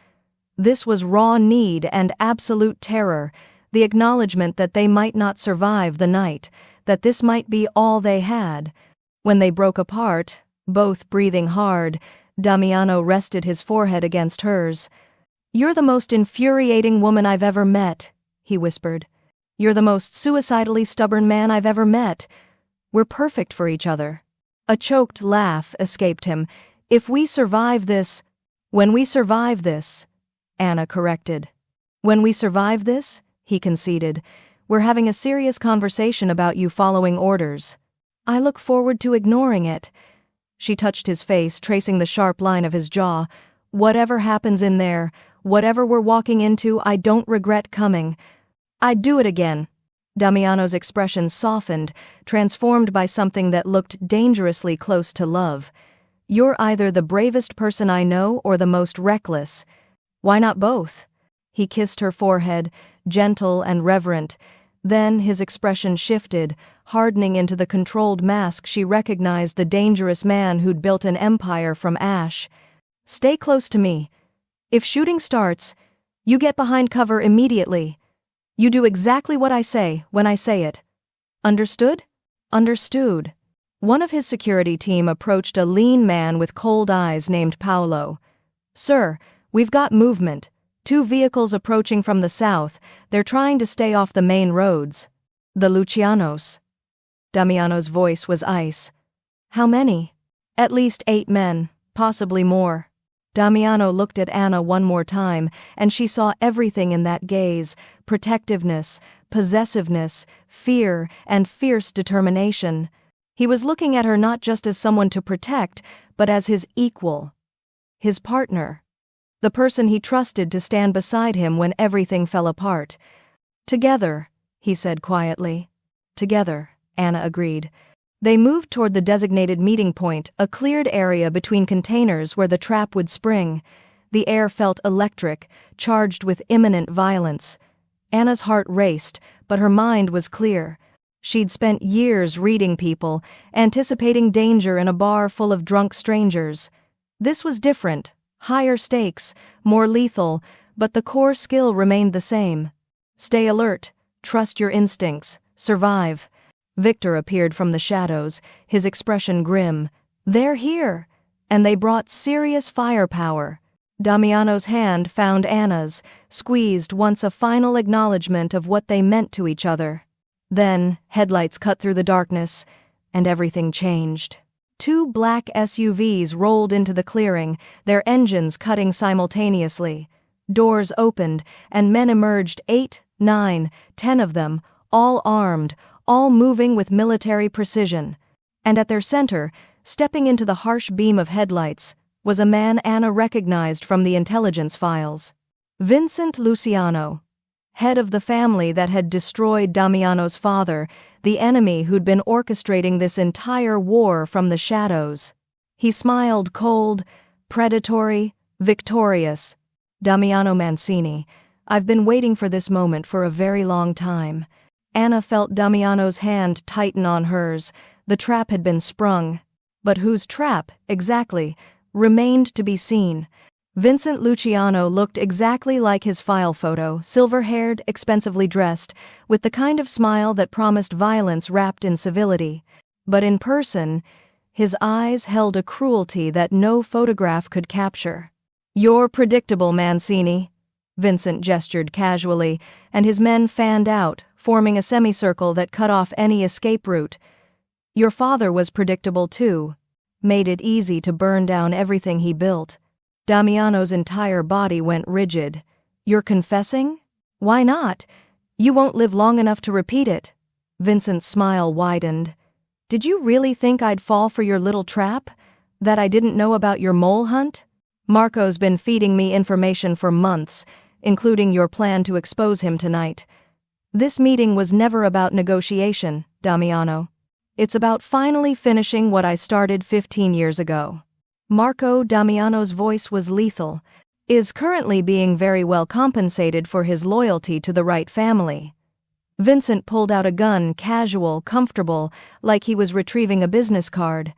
This was raw need and absolute terror, the acknowledgement that they might not survive the night, that this might be all they had. When they broke apart, both breathing hard, Damiano rested his forehead against hers. "You're the most infuriating woman I've ever met," he whispered. "You're the most suicidally stubborn man I've ever met. We're perfect for each other." A choked laugh escaped him. "If we survive this—" "When we survive this," Anna corrected. "When we survive this," he conceded, "we're having a serious conversation about you following orders. I look forward to ignoring it." She touched his face, tracing the sharp line of his jaw. "Whatever happens in there, whatever we're walking into, I don't regret coming. I'd do it again." Damiano's expression softened, transformed by something that looked dangerously close to love. "You're either the bravest person I know or the most reckless. Why not both?" He kissed her forehead, gentle and reverent. Then his expression shifted, hardening into the controlled mask she recognized the dangerous man who'd built an empire from ash. "Stay close to me. If shooting starts, you get behind cover immediately. You do exactly what I say when I say it. Understood?" "Understood." One of his security team approached a lean man with cold eyes named Paolo. "Sir, we've got movement. 2 vehicles approaching from the south. They're trying to stay off the main roads." "The Lucianos." Damiano's voice was ice. "How many?" "At least 8 men, possibly more." Damiano looked at Anna one more time, and she saw everything in that gaze: protectiveness, possessiveness, fear, and fierce determination. He was looking at her not just as someone to protect, but as his equal. His partner. The person he trusted to stand beside him when everything fell apart. "Together," he said quietly. "Together," Anna agreed. They moved toward the designated meeting point, a cleared area between containers where the trap would spring. The air felt electric, charged with imminent violence. Anna's heart raced, but her mind was clear. She'd spent years reading people, anticipating danger in a bar full of drunk strangers. This was different, higher stakes, more lethal, but the core skill remained the same. Stay alert, trust your instincts, survive. Victor appeared from the shadows, his expression grim. "They're here!" And they brought serious firepower. Damiano's hand found Anna's, squeezed once a final acknowledgement of what they meant to each other. Then, headlights cut through the darkness, and everything changed. Two black SUVs rolled into the clearing, their engines cutting simultaneously. Doors opened, and men emerged, 8, 9, 10 of them, all armed, all moving with military precision. And at their center, stepping into the harsh beam of headlights, was a man Anna recognized from the intelligence files. Vincent Luciano, head of the family that had destroyed Damiano's father, the enemy who'd been orchestrating this entire war from the shadows. He smiled cold, predatory, victorious. "Damiano Mancini, I've been waiting for this moment for a very long time." Anna felt Damiano's hand tighten on hers. The trap had been sprung. But whose trap, exactly, remained to be seen. Vincent Luciano looked exactly like his file photo, silver-haired, expensively dressed, with the kind of smile that promised violence wrapped in civility. But in person, his eyes held a cruelty that no photograph could capture. "You're predictable, Mancini." Vincent gestured casually, and his men fanned out, forming a semicircle that cut off any escape route. "Your father was predictable too. Made it easy to burn down everything he built." Damiano's entire body went rigid. "You're confessing? Why not? You won't live long enough to repeat it." Vincent's smile widened. "Did you really think I'd fall for your little trap? That I didn't know about your mole hunt? Marco's been feeding me information for months, including your plan to expose him tonight. This meeting was never about negotiation, Damiano. It's about finally finishing what I started 15 years ago. Marco," Damiano's voice was lethal, "is currently being very well compensated for his loyalty to the right family." Vincent pulled out a gun, casual, comfortable, like he was retrieving a business card.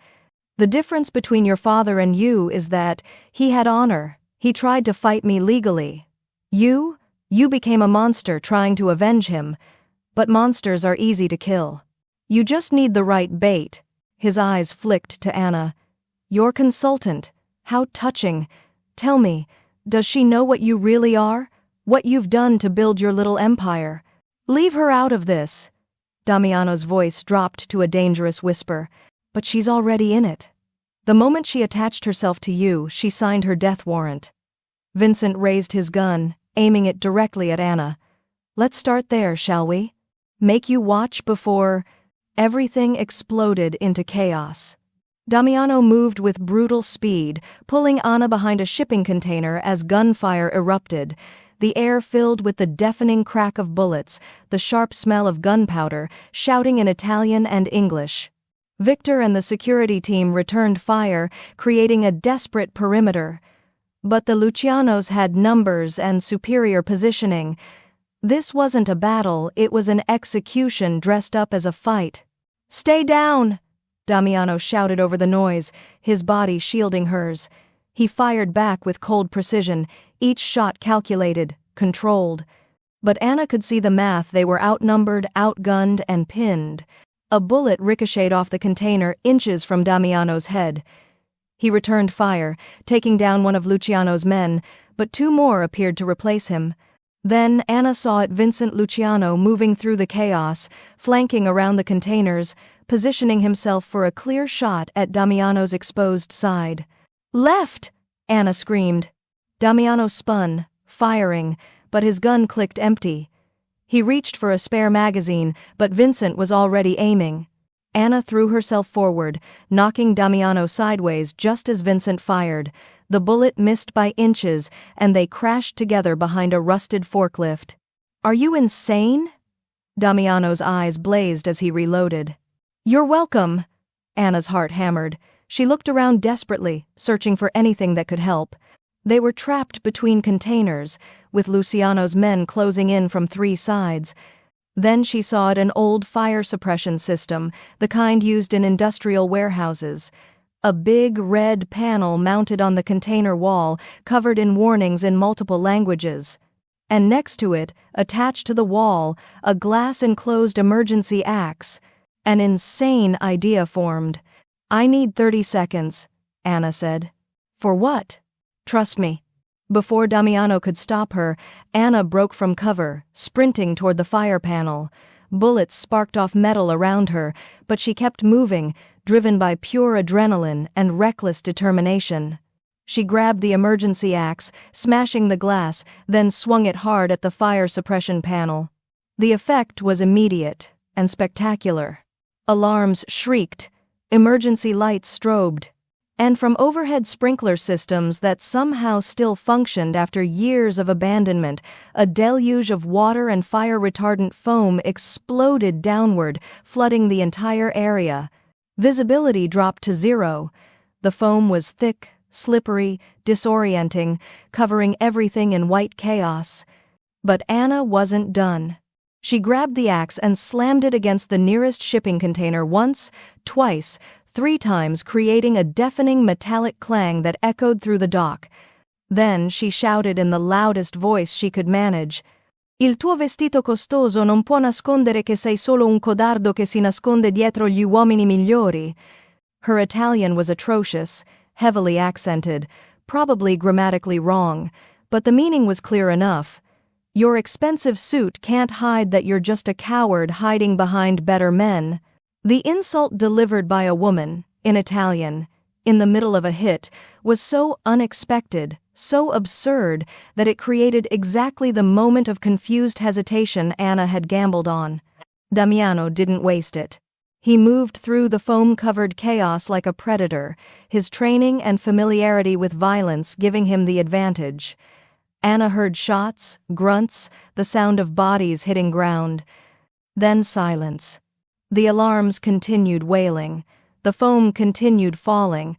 "The difference between your father and you is that he had honor. He tried to fight me legally. You became a monster trying to avenge him, but monsters are easy to kill. You just need the right bait." His eyes flicked to Anna. "Your consultant. How touching. Tell me, does she know what you really are? What you've done to build your little empire? Leave her out of this." Damiano's voice dropped to a dangerous whisper. "But she's already in it. The moment she attached herself to you, she signed her death warrant." Vincent raised his gun, aiming it directly at Anna. "Let's start there, shall we? Make you watch before—" Everything exploded into chaos. Damiano moved with brutal speed, pulling Anna behind a shipping container as gunfire erupted. The air filled with the deafening crack of bullets, the sharp smell of gunpowder, shouting in Italian and English. Victor and the security team returned fire, creating a desperate perimeter. But the Lucianos had numbers and superior positioning. This wasn't a battle, it was an execution dressed up as a fight. "Stay down!" Damiano shouted over the noise, his body shielding hers. He fired back with cold precision, each shot calculated, controlled. But Anna could see the math. They were outnumbered, outgunned, and pinned. A bullet ricocheted off the container inches from Damiano's head. He returned fire, taking down one of Luciano's men, but two more appeared to replace him. Then Anna saw Vincent Luciano moving through the chaos, flanking around the containers, positioning himself for a clear shot at Damiano's exposed side. "Left!" Anna screamed. Damiano spun, firing, but his gun clicked empty. He reached for a spare magazine, but Vincent was already aiming. Anna threw herself forward, knocking Damiano sideways just as Vincent fired. The bullet missed by inches, and they crashed together behind a rusted forklift. "Are you insane?" Damiano's eyes blazed as he reloaded. "You're welcome." Anna's heart hammered. She looked around desperately, searching for anything that could help. They were trapped between containers, with Luciano's men closing in from 3 sides. Then she saw an old fire suppression system, the kind used in industrial warehouses. A big red panel mounted on the container wall, covered in warnings in multiple languages. And next to it, attached to the wall, a glass-enclosed emergency axe. An insane idea formed. "I need 30 seconds, Anna said. "For what?" "Trust me." Before Damiano could stop her, Anna broke from cover, sprinting toward the fire panel. Bullets sparked off metal around her, but she kept moving, driven by pure adrenaline and reckless determination. She grabbed the emergency axe, smashing the glass, then swung it hard at the fire suppression panel. The effect was immediate and spectacular. Alarms shrieked, emergency lights strobed, and from overhead sprinkler systems that somehow still functioned after years of abandonment, a deluge of water and fire-retardant foam exploded downward, flooding the entire area. Visibility dropped to 0. The foam was thick, slippery, disorienting, covering everything in white chaos. But Anna wasn't done. She grabbed the axe and slammed it against the nearest shipping container once, twice, 3 times, creating a deafening metallic clang that echoed through the dock. Then she shouted in the loudest voice she could manage, "Il tuo vestito costoso non può nascondere che sei solo un codardo che si nasconde dietro gli uomini migliori." Her Italian was atrocious, heavily accented, probably grammatically wrong, but the meaning was clear enough. Your expensive suit can't hide that you're just a coward hiding behind better men. The insult delivered by a woman, in Italian, in the middle of a hit, was so unexpected, so absurd, that it created exactly the moment of confused hesitation Anna had gambled on. Damiano didn't waste it. He moved through the foam-covered chaos like a predator, his training and familiarity with violence giving him the advantage. Anna heard shots, grunts, the sound of bodies hitting ground. Then silence. The alarms continued wailing. The foam continued falling.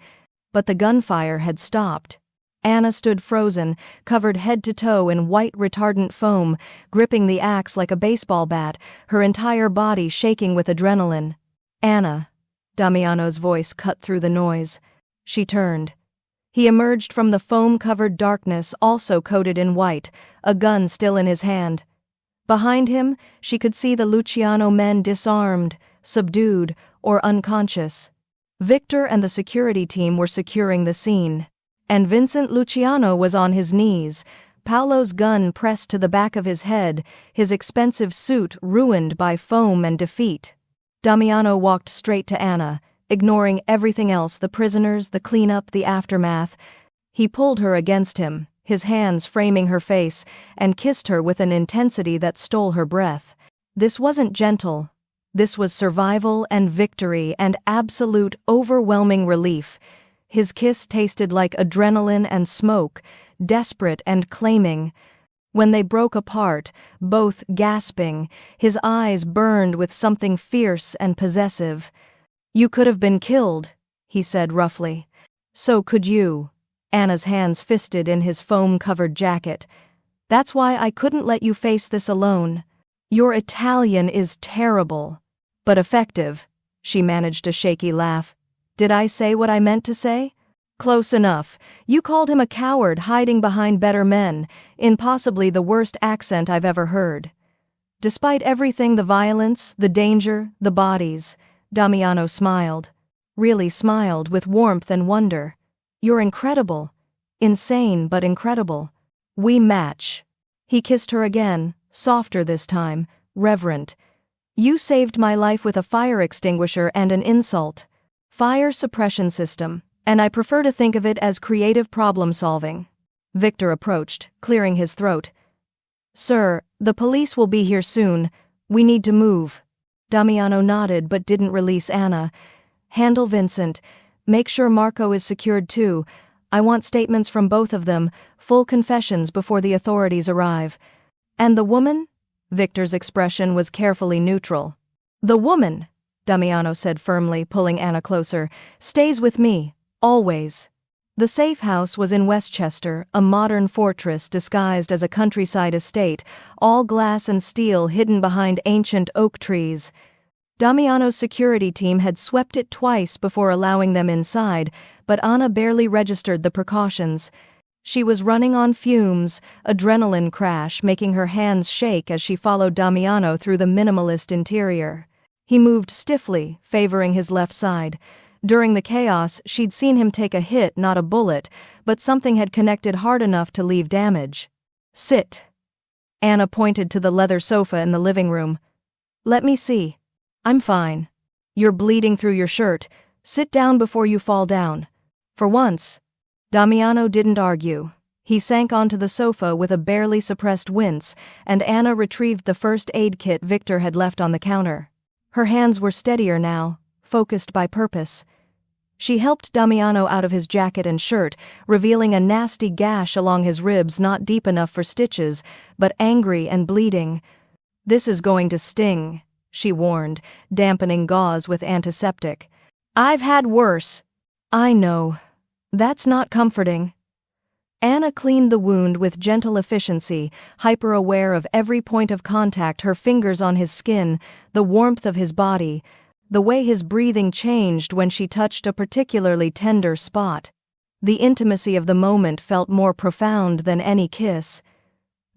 But the gunfire had stopped. Anna stood frozen, covered head to toe in white retardant foam, gripping the axe like a baseball bat, her entire body shaking with adrenaline. "Anna," Damiano's voice cut through the noise. She turned. He emerged from the foam-covered darkness, also coated in white, a gun still in his hand. Behind him, she could see the Luciano men disarmed, subdued, or unconscious. Victor and the security team were securing the scene. And Vincent Luciano was on his knees, Paolo's gun pressed to the back of his head, his expensive suit ruined by foam and defeat. Damiano walked straight to Anna, ignoring everything else, the prisoners, the cleanup, the aftermath. He pulled her against him, his hands framing her face, and kissed her with an intensity that stole her breath. This wasn't gentle. This was survival and victory and absolute overwhelming relief. His kiss tasted like adrenaline and smoke, desperate and claiming. When they broke apart, both gasping, his eyes burned with something fierce and possessive. "You could have been killed," he said roughly. "So could you." Anna's hands fisted in his foam-covered jacket. "That's why I couldn't let you face this alone. Your Italian is terrible, but effective." She managed a shaky laugh. "Did I say what I meant to say?" "Close enough. You called him a coward hiding behind better men, in possibly the worst accent I've ever heard." Despite everything, the violence, the danger, the bodies, Damiano smiled. Really smiled with warmth and wonder. "You're incredible. Insane but incredible. We match." He kissed her again, softer this time, reverent. "You saved my life with a fire extinguisher and an insult. Fire suppression system, and I prefer to think of it as creative problem-solving." Victor approached, clearing his throat. "Sir, the police will be here soon. We need to move." Damiano nodded but didn't release Anna. "Handle Vincent. Make sure Marco is secured too. I want statements from both of them, full confessions before the authorities arrive." "And the woman?" Victor's expression was carefully neutral. "The woman," Damiano said firmly, pulling Anna closer, "stays with me, always." The safe house was in Westchester, a modern fortress disguised as a countryside estate, all glass and steel hidden behind ancient oak trees. Damiano's security team had swept it twice before allowing them inside, but Anna barely registered the precautions. She was running on fumes, adrenaline crash making her hands shake as she followed Damiano through the minimalist interior. He moved stiffly, favoring his left side. During the chaos, she'd seen him take a hit, not a bullet, but something had connected hard enough to leave damage. "Sit." Anna pointed to the leather sofa in the living room. "Let me see." "I'm fine." "You're bleeding through your shirt. Sit down before you fall down." For once, Damiano didn't argue. He sank onto the sofa with a barely suppressed wince, and Anna retrieved the first aid kit Victor had left on the counter. Her hands were steadier now, focused by purpose. She helped Damiano out of his jacket and shirt, revealing a nasty gash along his ribs not deep enough for stitches, but angry and bleeding. "This is going to sting," she warned, dampening gauze with antiseptic. "I've had worse." "I know. That's not comforting." Anna cleaned the wound with gentle efficiency, hyper-aware of every point of contact, her fingers on his skin, the warmth of his body, the way his breathing changed when she touched a particularly tender spot. The intimacy of the moment felt more profound than any kiss.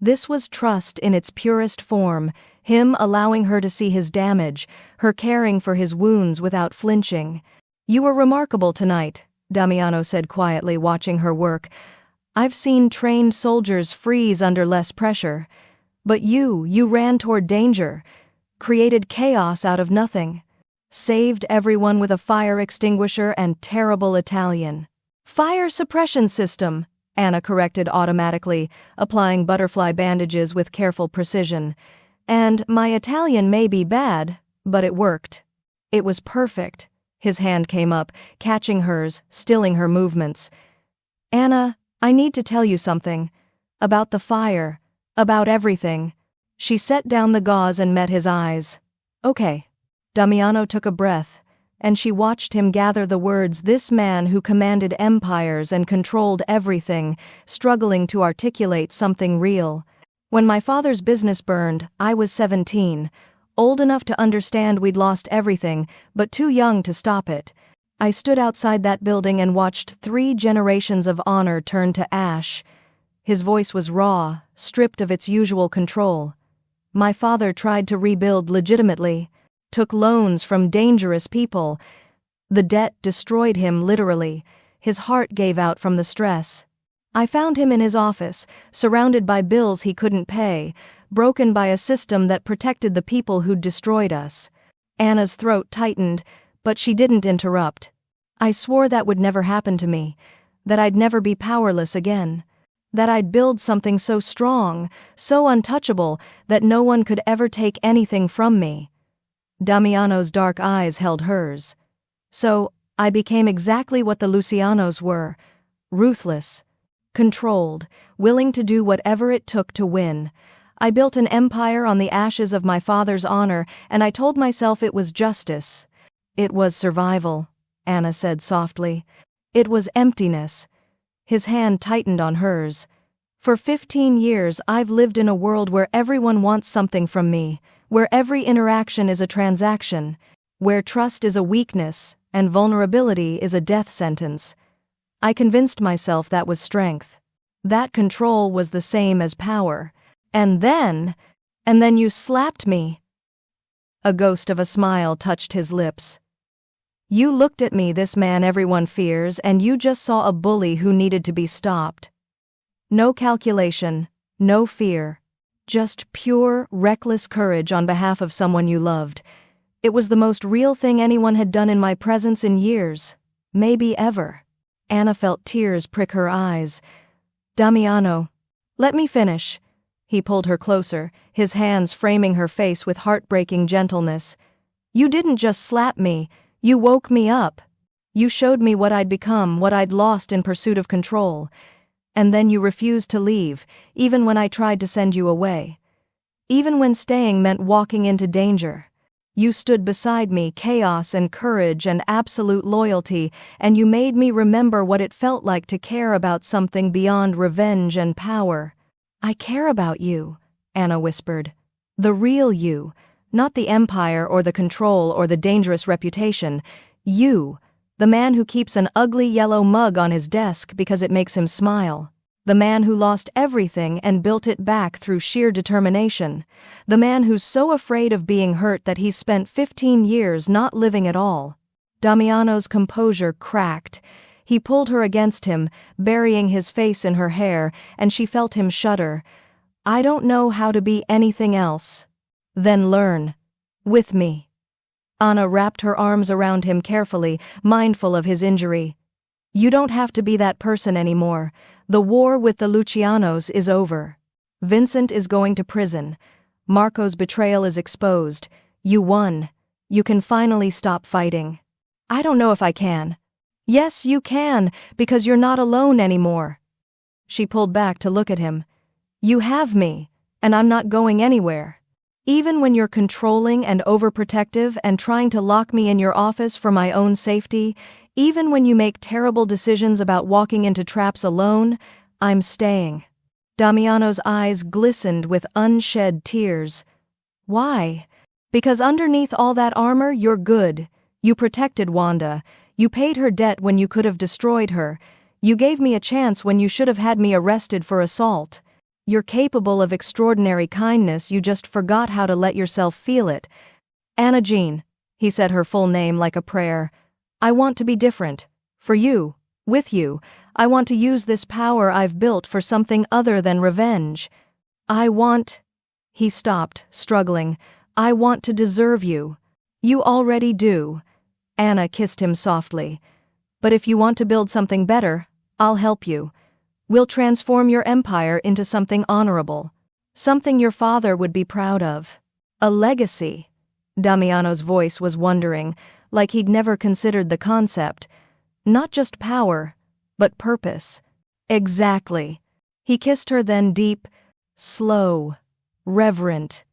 This was trust in its purest form, him allowing her to see his damage, her caring for his wounds without flinching. "You were remarkable tonight," Damiano said quietly, watching her work. "I've seen trained soldiers freeze under less pressure. But you ran toward danger, created chaos out of nothing. Saved everyone with a fire extinguisher and terrible Italian." "Fire suppression system," Anna corrected automatically, applying butterfly bandages with careful precision. "And my Italian may be bad, but it worked. It was perfect." His hand came up, catching hers, stilling her movements. "Anna, I need to tell you something. About the fire. About everything." She set down the gauze and met his eyes. "Okay." Damiano took a breath, and she watched him gather the words, this man who commanded empires and controlled everything, struggling to articulate something real. "When my father's business burned, I was 17. Old enough to understand we'd lost everything, but too young to stop it. I stood outside that building and watched 3 generations of honor turn to ash." His voice was raw, stripped of its usual control. "My father tried to rebuild legitimately, took loans from dangerous people. The debt destroyed him literally. His heart gave out from the stress. I found him in his office, surrounded by bills he couldn't pay, broken by a system that protected the people who'd destroyed us." Anna's throat tightened, but she didn't interrupt. "I swore that would never happen to me, that I'd never be powerless again, that I'd build something so strong, so untouchable, that no one could ever take anything from me." Damiano's dark eyes held hers. "So, I became exactly what the Lucianos were, ruthless, controlled, willing to do whatever it took to win. I built an empire on the ashes of my father's honor, and I told myself it was justice. It was survival," Anna said softly. "It was emptiness." His hand tightened on hers. "For 15 years I've lived in a world where everyone wants something from me, where every interaction is a transaction, where trust is a weakness and vulnerability is a death sentence. I convinced myself that was strength. That control was the same as power. And then you slapped me." A ghost of a smile touched his lips. "You looked at me, this man everyone fears, and you just saw a bully who needed to be stopped. No calculation, no fear. Just pure, reckless courage on behalf of someone you loved. It was the most real thing anyone had done in my presence in years, maybe ever." Anna felt tears prick her eyes. "Damiano, let me finish." He pulled her closer, his hands framing her face with heartbreaking gentleness. "You didn't just slap me, you woke me up. You showed me what I'd become, what I'd lost in pursuit of control. And then you refused to leave, even when I tried to send you away. Even when staying meant walking into danger. You stood beside me, chaos and courage and absolute loyalty, and you made me remember what it felt like to care about something beyond revenge and power. I care about you, Anna whispered. The real you, not the empire or the control or the dangerous reputation. You, the man who keeps an ugly yellow mug on his desk because it makes him smile. The man who lost everything and built it back through sheer determination. The man who's so afraid of being hurt that he's spent 15 years not living at all. Damiano's composure cracked. He pulled her against him, burying his face in her hair, and she felt him shudder. I don't know how to be anything else. Then learn. With me. Anna wrapped her arms around him carefully, mindful of his injury. You don't have to be that person anymore. The war with the Lucianos is over. Vincent is going to prison. Marco's betrayal is exposed. You won. You can finally stop fighting. I don't know if I can. Yes, you can, because you're not alone anymore. She pulled back to look at him. You have me, and I'm not going anywhere. Even when you're controlling and overprotective and trying to lock me in your office for my own safety, even when you make terrible decisions about walking into traps alone, I'm staying. Damiano's eyes glistened with unshed tears. Why? Because underneath all that armor, you're good. You protected Wanda. You paid her debt when you could have destroyed her. You gave me a chance when you should have had me arrested for assault. You're capable of extraordinary kindness, you just forgot how to let yourself feel it. Anna Jean, he said her full name like a prayer. I want to be different. For you. With you. I want to use this power I've built for something other than revenge. I want... He stopped, struggling. I want to deserve you. You already do. Anna kissed him softly. But if you want to build something better, I'll help you. We'll transform your empire into something honorable. Something your father would be proud of. A legacy. Damiano's voice was wondering, like he'd never considered the concept. Not just power, but purpose. Exactly. He kissed her then deep, slow, reverent.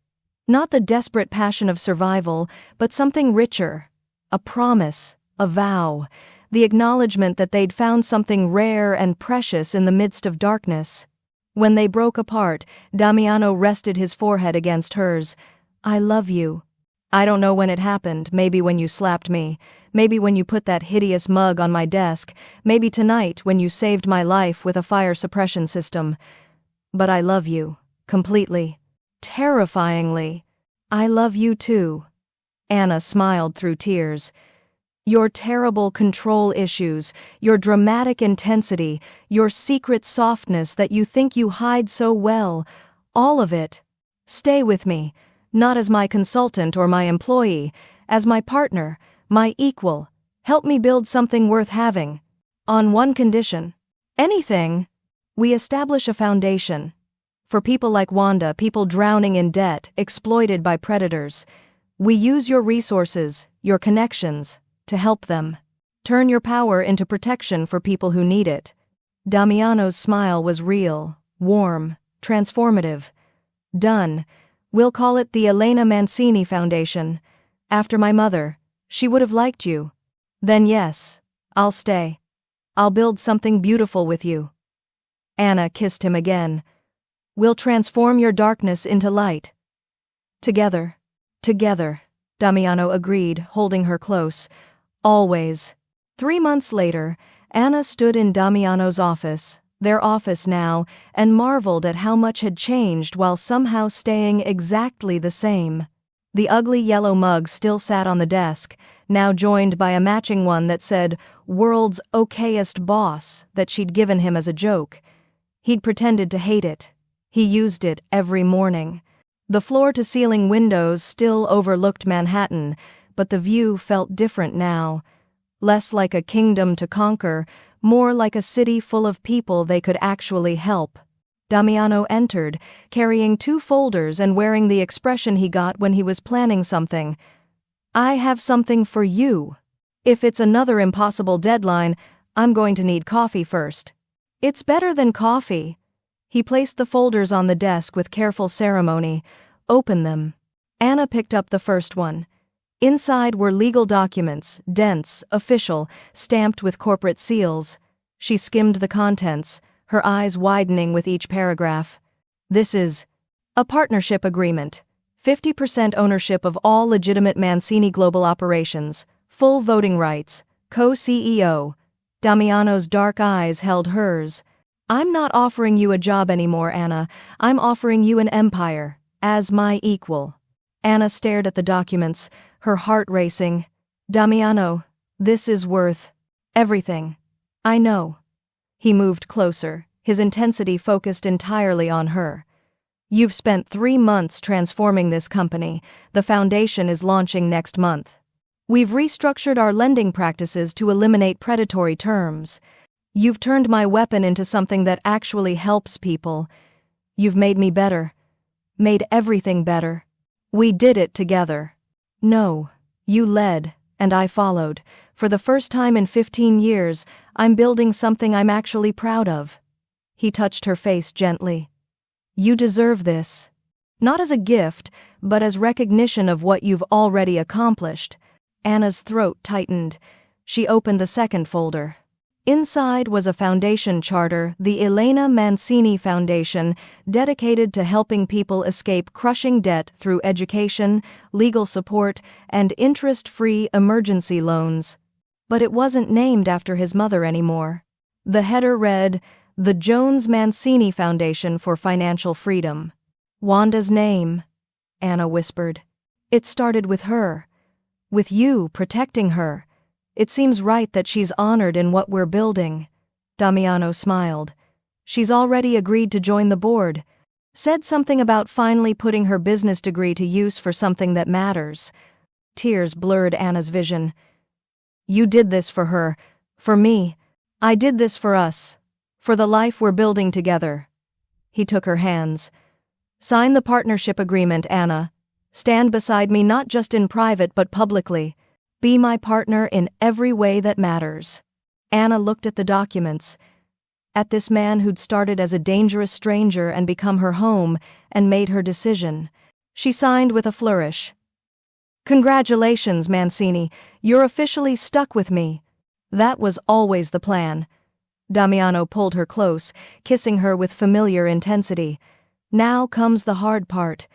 Not the desperate passion of survival, but something richer. A promise, a vow. The acknowledgement that they'd found something rare and precious in the midst of darkness. When they broke apart, Damiano rested his forehead against hers. I love you. I don't know when it happened, maybe when you slapped me, maybe when you put that hideous mug on my desk, maybe tonight when you saved my life with a fire suppression system. But I love you, completely. Terrifyingly. I love you too. Anna smiled through tears. Your terrible control issues, your dramatic intensity, your secret softness that you think you hide so well, all of it. Stay with me, not as my consultant or my employee, as my partner, my equal. Help me build something worth having. On one condition. Anything. We establish a foundation. For people like Wanda, people drowning in debt, exploited by predators. We use your resources, your connections, to help them. Turn your power into protection for people who need it. Damiano's smile was real, warm, transformative. Done. We'll call it the Elena Mancini Foundation. After my mother. She would have liked you. Then yes, I'll stay. I'll build something beautiful with you. Anna kissed him again. We'll transform your darkness into light. Together. Together. Damiano agreed, holding her close. Always. 3 months later, Anna stood in Damiano's office, their office now, and marveled at how much had changed while somehow staying exactly the same. The ugly yellow mug still sat on the desk, now joined by a matching one that said, "World's okayest boss," that she'd given him as a joke. He'd pretended to hate it. He used it every morning. The floor-to-ceiling windows still overlooked Manhattan, but the view felt different now. Less like a kingdom to conquer, more like a city full of people they could actually help. Damiano entered, carrying 2 folders and wearing the expression he got when he was planning something. I have something for you. If it's another impossible deadline, I'm going to need coffee first. It's better than coffee. He placed the folders on the desk with careful ceremony. Open them. Anna picked up the first one. Inside were legal documents, dense, official, stamped with corporate seals. She skimmed the contents, her eyes widening with each paragraph. This is a partnership agreement. 50% ownership of all legitimate Mancini global operations. Full voting rights. Co-CEO. Damiano's dark eyes held hers. I'm not offering you a job anymore, Anna. I'm offering you an empire, as my equal. Anna stared at the documents, her heart racing. Damiano, this is worth everything. I know. He moved closer, his intensity focused entirely on her. You've spent 3 months transforming this company. The foundation is launching next month. We've restructured our lending practices to eliminate predatory terms. You've turned my weapon into something that actually helps people. You've made me better. Made everything better. We did it together. No, you led, and I followed. For the first time in 15 years, I'm building something I'm actually proud of. He touched her face gently. You deserve this. Not as a gift, but as recognition of what you've already accomplished. Anna's throat tightened. She opened the second folder. Inside was a foundation charter, the Elena Mancini Foundation, dedicated to helping people escape crushing debt through education, legal support, and interest-free emergency loans. But it wasn't named after his mother anymore. The header read, The Jones-Mancini Foundation for Financial Freedom. Wanda's name, Anna whispered. It started with her. With you protecting her. It seems right that she's honored in what we're building. Damiano smiled. She's already agreed to join the board. Said something about finally putting her business degree to use for something that matters. Tears blurred Anna's vision. You did this for her. For me. I did this for us. For the life we're building together. He took her hands. Sign the partnership agreement, Anna. Stand beside me not just in private but publicly. Be my partner in every way that matters. Anna looked at the documents. At this man who'd started as a dangerous stranger and become her home, and made her decision. She signed with a flourish. Congratulations, Mancini. You're officially stuck with me. That was always the plan. Damiano pulled her close, kissing her with familiar intensity. Now comes the hard part.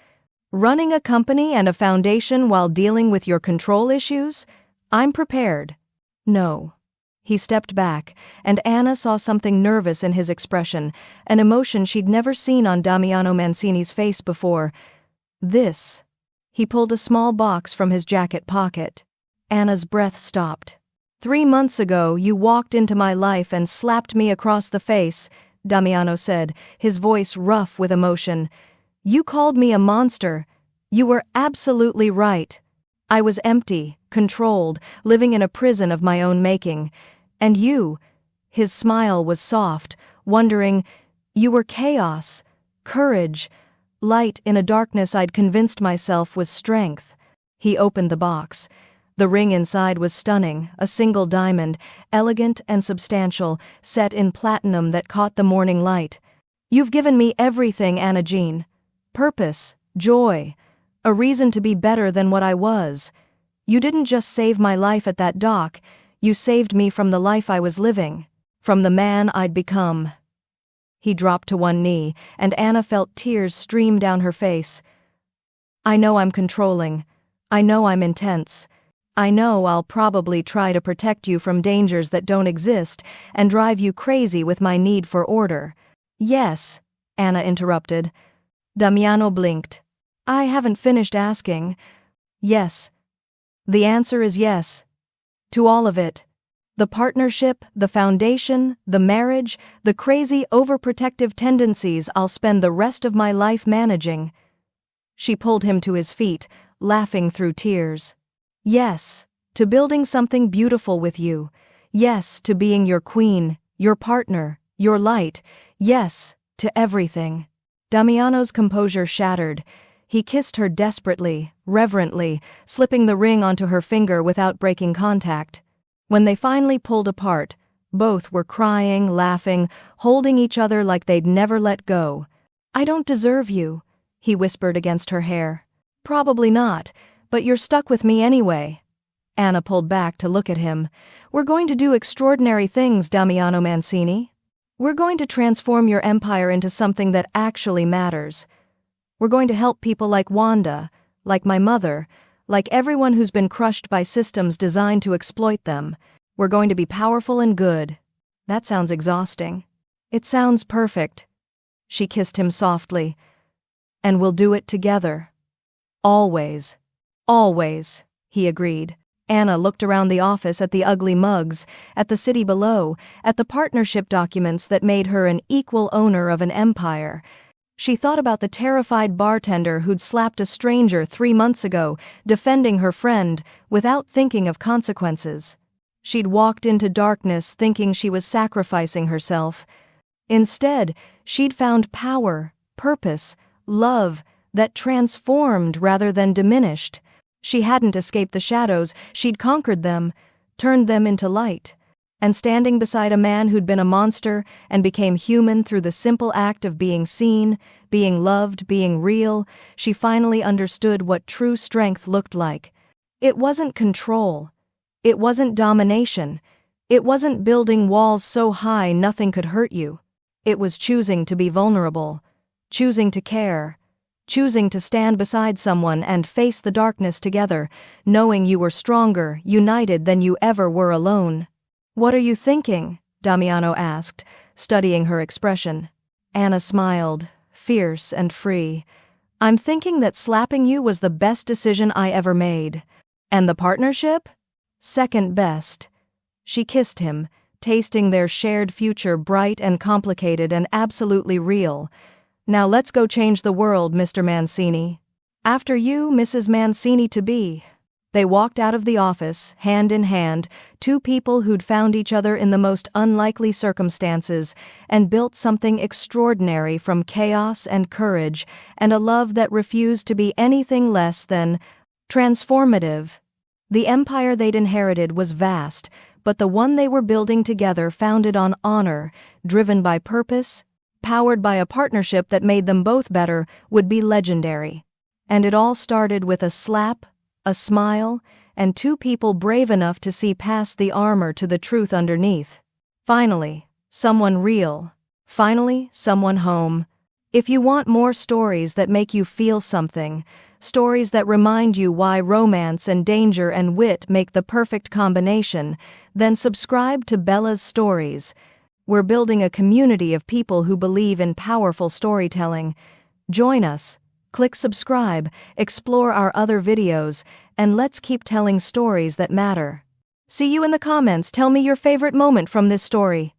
Running a company and a foundation while dealing with your control issues? I'm prepared. No. He stepped back, and Anna saw something nervous in his expression, an emotion she'd never seen on Damiano Mancini's face before. This. He pulled a small box from his jacket pocket. Anna's breath stopped. 3 months ago, you walked into my life and slapped me across the face, Damiano said, his voice rough with emotion. You called me a monster. You were absolutely right. I was empty, controlled, living in a prison of my own making. And you, his smile was soft, wondering, you were chaos, courage, light in a darkness I'd convinced myself was strength. He opened the box. The ring inside was stunning, a single diamond, elegant and substantial, set in platinum that caught the morning light. You've given me everything, Anna Jean. Purpose, joy, a reason to be better than what I was. You didn't just save my life at that dock, you saved me from the life I was living, from the man I'd become. He dropped to one knee, and Anna felt tears stream down her face. I know I'm controlling. I know I'm intense. I know I'll probably try to protect you from dangers that don't exist and drive you crazy with my need for order. Yes, Anna interrupted. Damiano blinked. I haven't finished asking. Yes. The answer is yes. To all of it. The partnership, the foundation, the marriage, the crazy overprotective tendencies I'll spend the rest of my life managing. She pulled him to his feet, laughing through tears. Yes, to building something beautiful with you. Yes, to being your queen, your partner, your light. Yes, to everything. Damiano's composure shattered. He kissed her desperately, reverently, slipping the ring onto her finger without breaking contact. When they finally pulled apart, both were crying, laughing, holding each other like they'd never let go. "I don't deserve you," he whispered against her hair. "Probably not, but you're stuck with me anyway." Anna pulled back to look at him. "We're going to do extraordinary things, Damiano Mancini. We're going to transform your empire into something that actually matters. We're going to help people like Wanda, like my mother, like everyone who's been crushed by systems designed to exploit them. We're going to be powerful and good." "That sounds exhausting." "It sounds perfect." She kissed him softly. "And we'll do it together. Always." "Always," he agreed. Anna looked around the office at the ugly mugs, at the city below, at the partnership documents that made her an equal owner of an empire. She thought about the terrified bartender who'd slapped a stranger 3 months ago, defending her friend, without thinking of consequences. She'd walked into darkness thinking she was sacrificing herself. Instead, she'd found power, purpose, love, that transformed rather than diminished. She hadn't escaped the shadows, she'd conquered them, turned them into light. And standing beside a man who'd been a monster and became human through the simple act of being seen, being loved, being real, she finally understood what true strength looked like. It wasn't control. It wasn't domination. It wasn't building walls so high nothing could hurt you. It was choosing to be vulnerable, choosing to care, choosing to stand beside someone and face the darkness together, knowing you were stronger, united than you ever were alone. "What are you thinking?" Damiano asked, studying her expression. Anna smiled, fierce and free. "I'm thinking that slapping you was the best decision I ever made. And the partnership? Second best." She kissed him, tasting their shared future bright and complicated and absolutely real. "Now let's go change the world, Mr. Mancini. After you, Mrs. Mancini-to-be." They walked out of the office, hand in hand, two people who'd found each other in the most unlikely circumstances and built something extraordinary from chaos and courage and a love that refused to be anything less than transformative. The empire they'd inherited was vast, but the one they were building together, founded on honor, driven by purpose, powered by a partnership that made them both better, would be legendary. And it all started with a slap, a smile, and two people brave enough to see past the armor to the truth underneath. Finally, someone real. Finally, someone home. If you want more stories that make you feel something, stories that remind you why romance and danger and wit make the perfect combination, then subscribe to Bella's Stories. We're building a community of people who believe in powerful storytelling. Join us. Click subscribe, explore our other videos, and let's keep telling stories that matter. See you in the comments. Tell me your favorite moment from this story.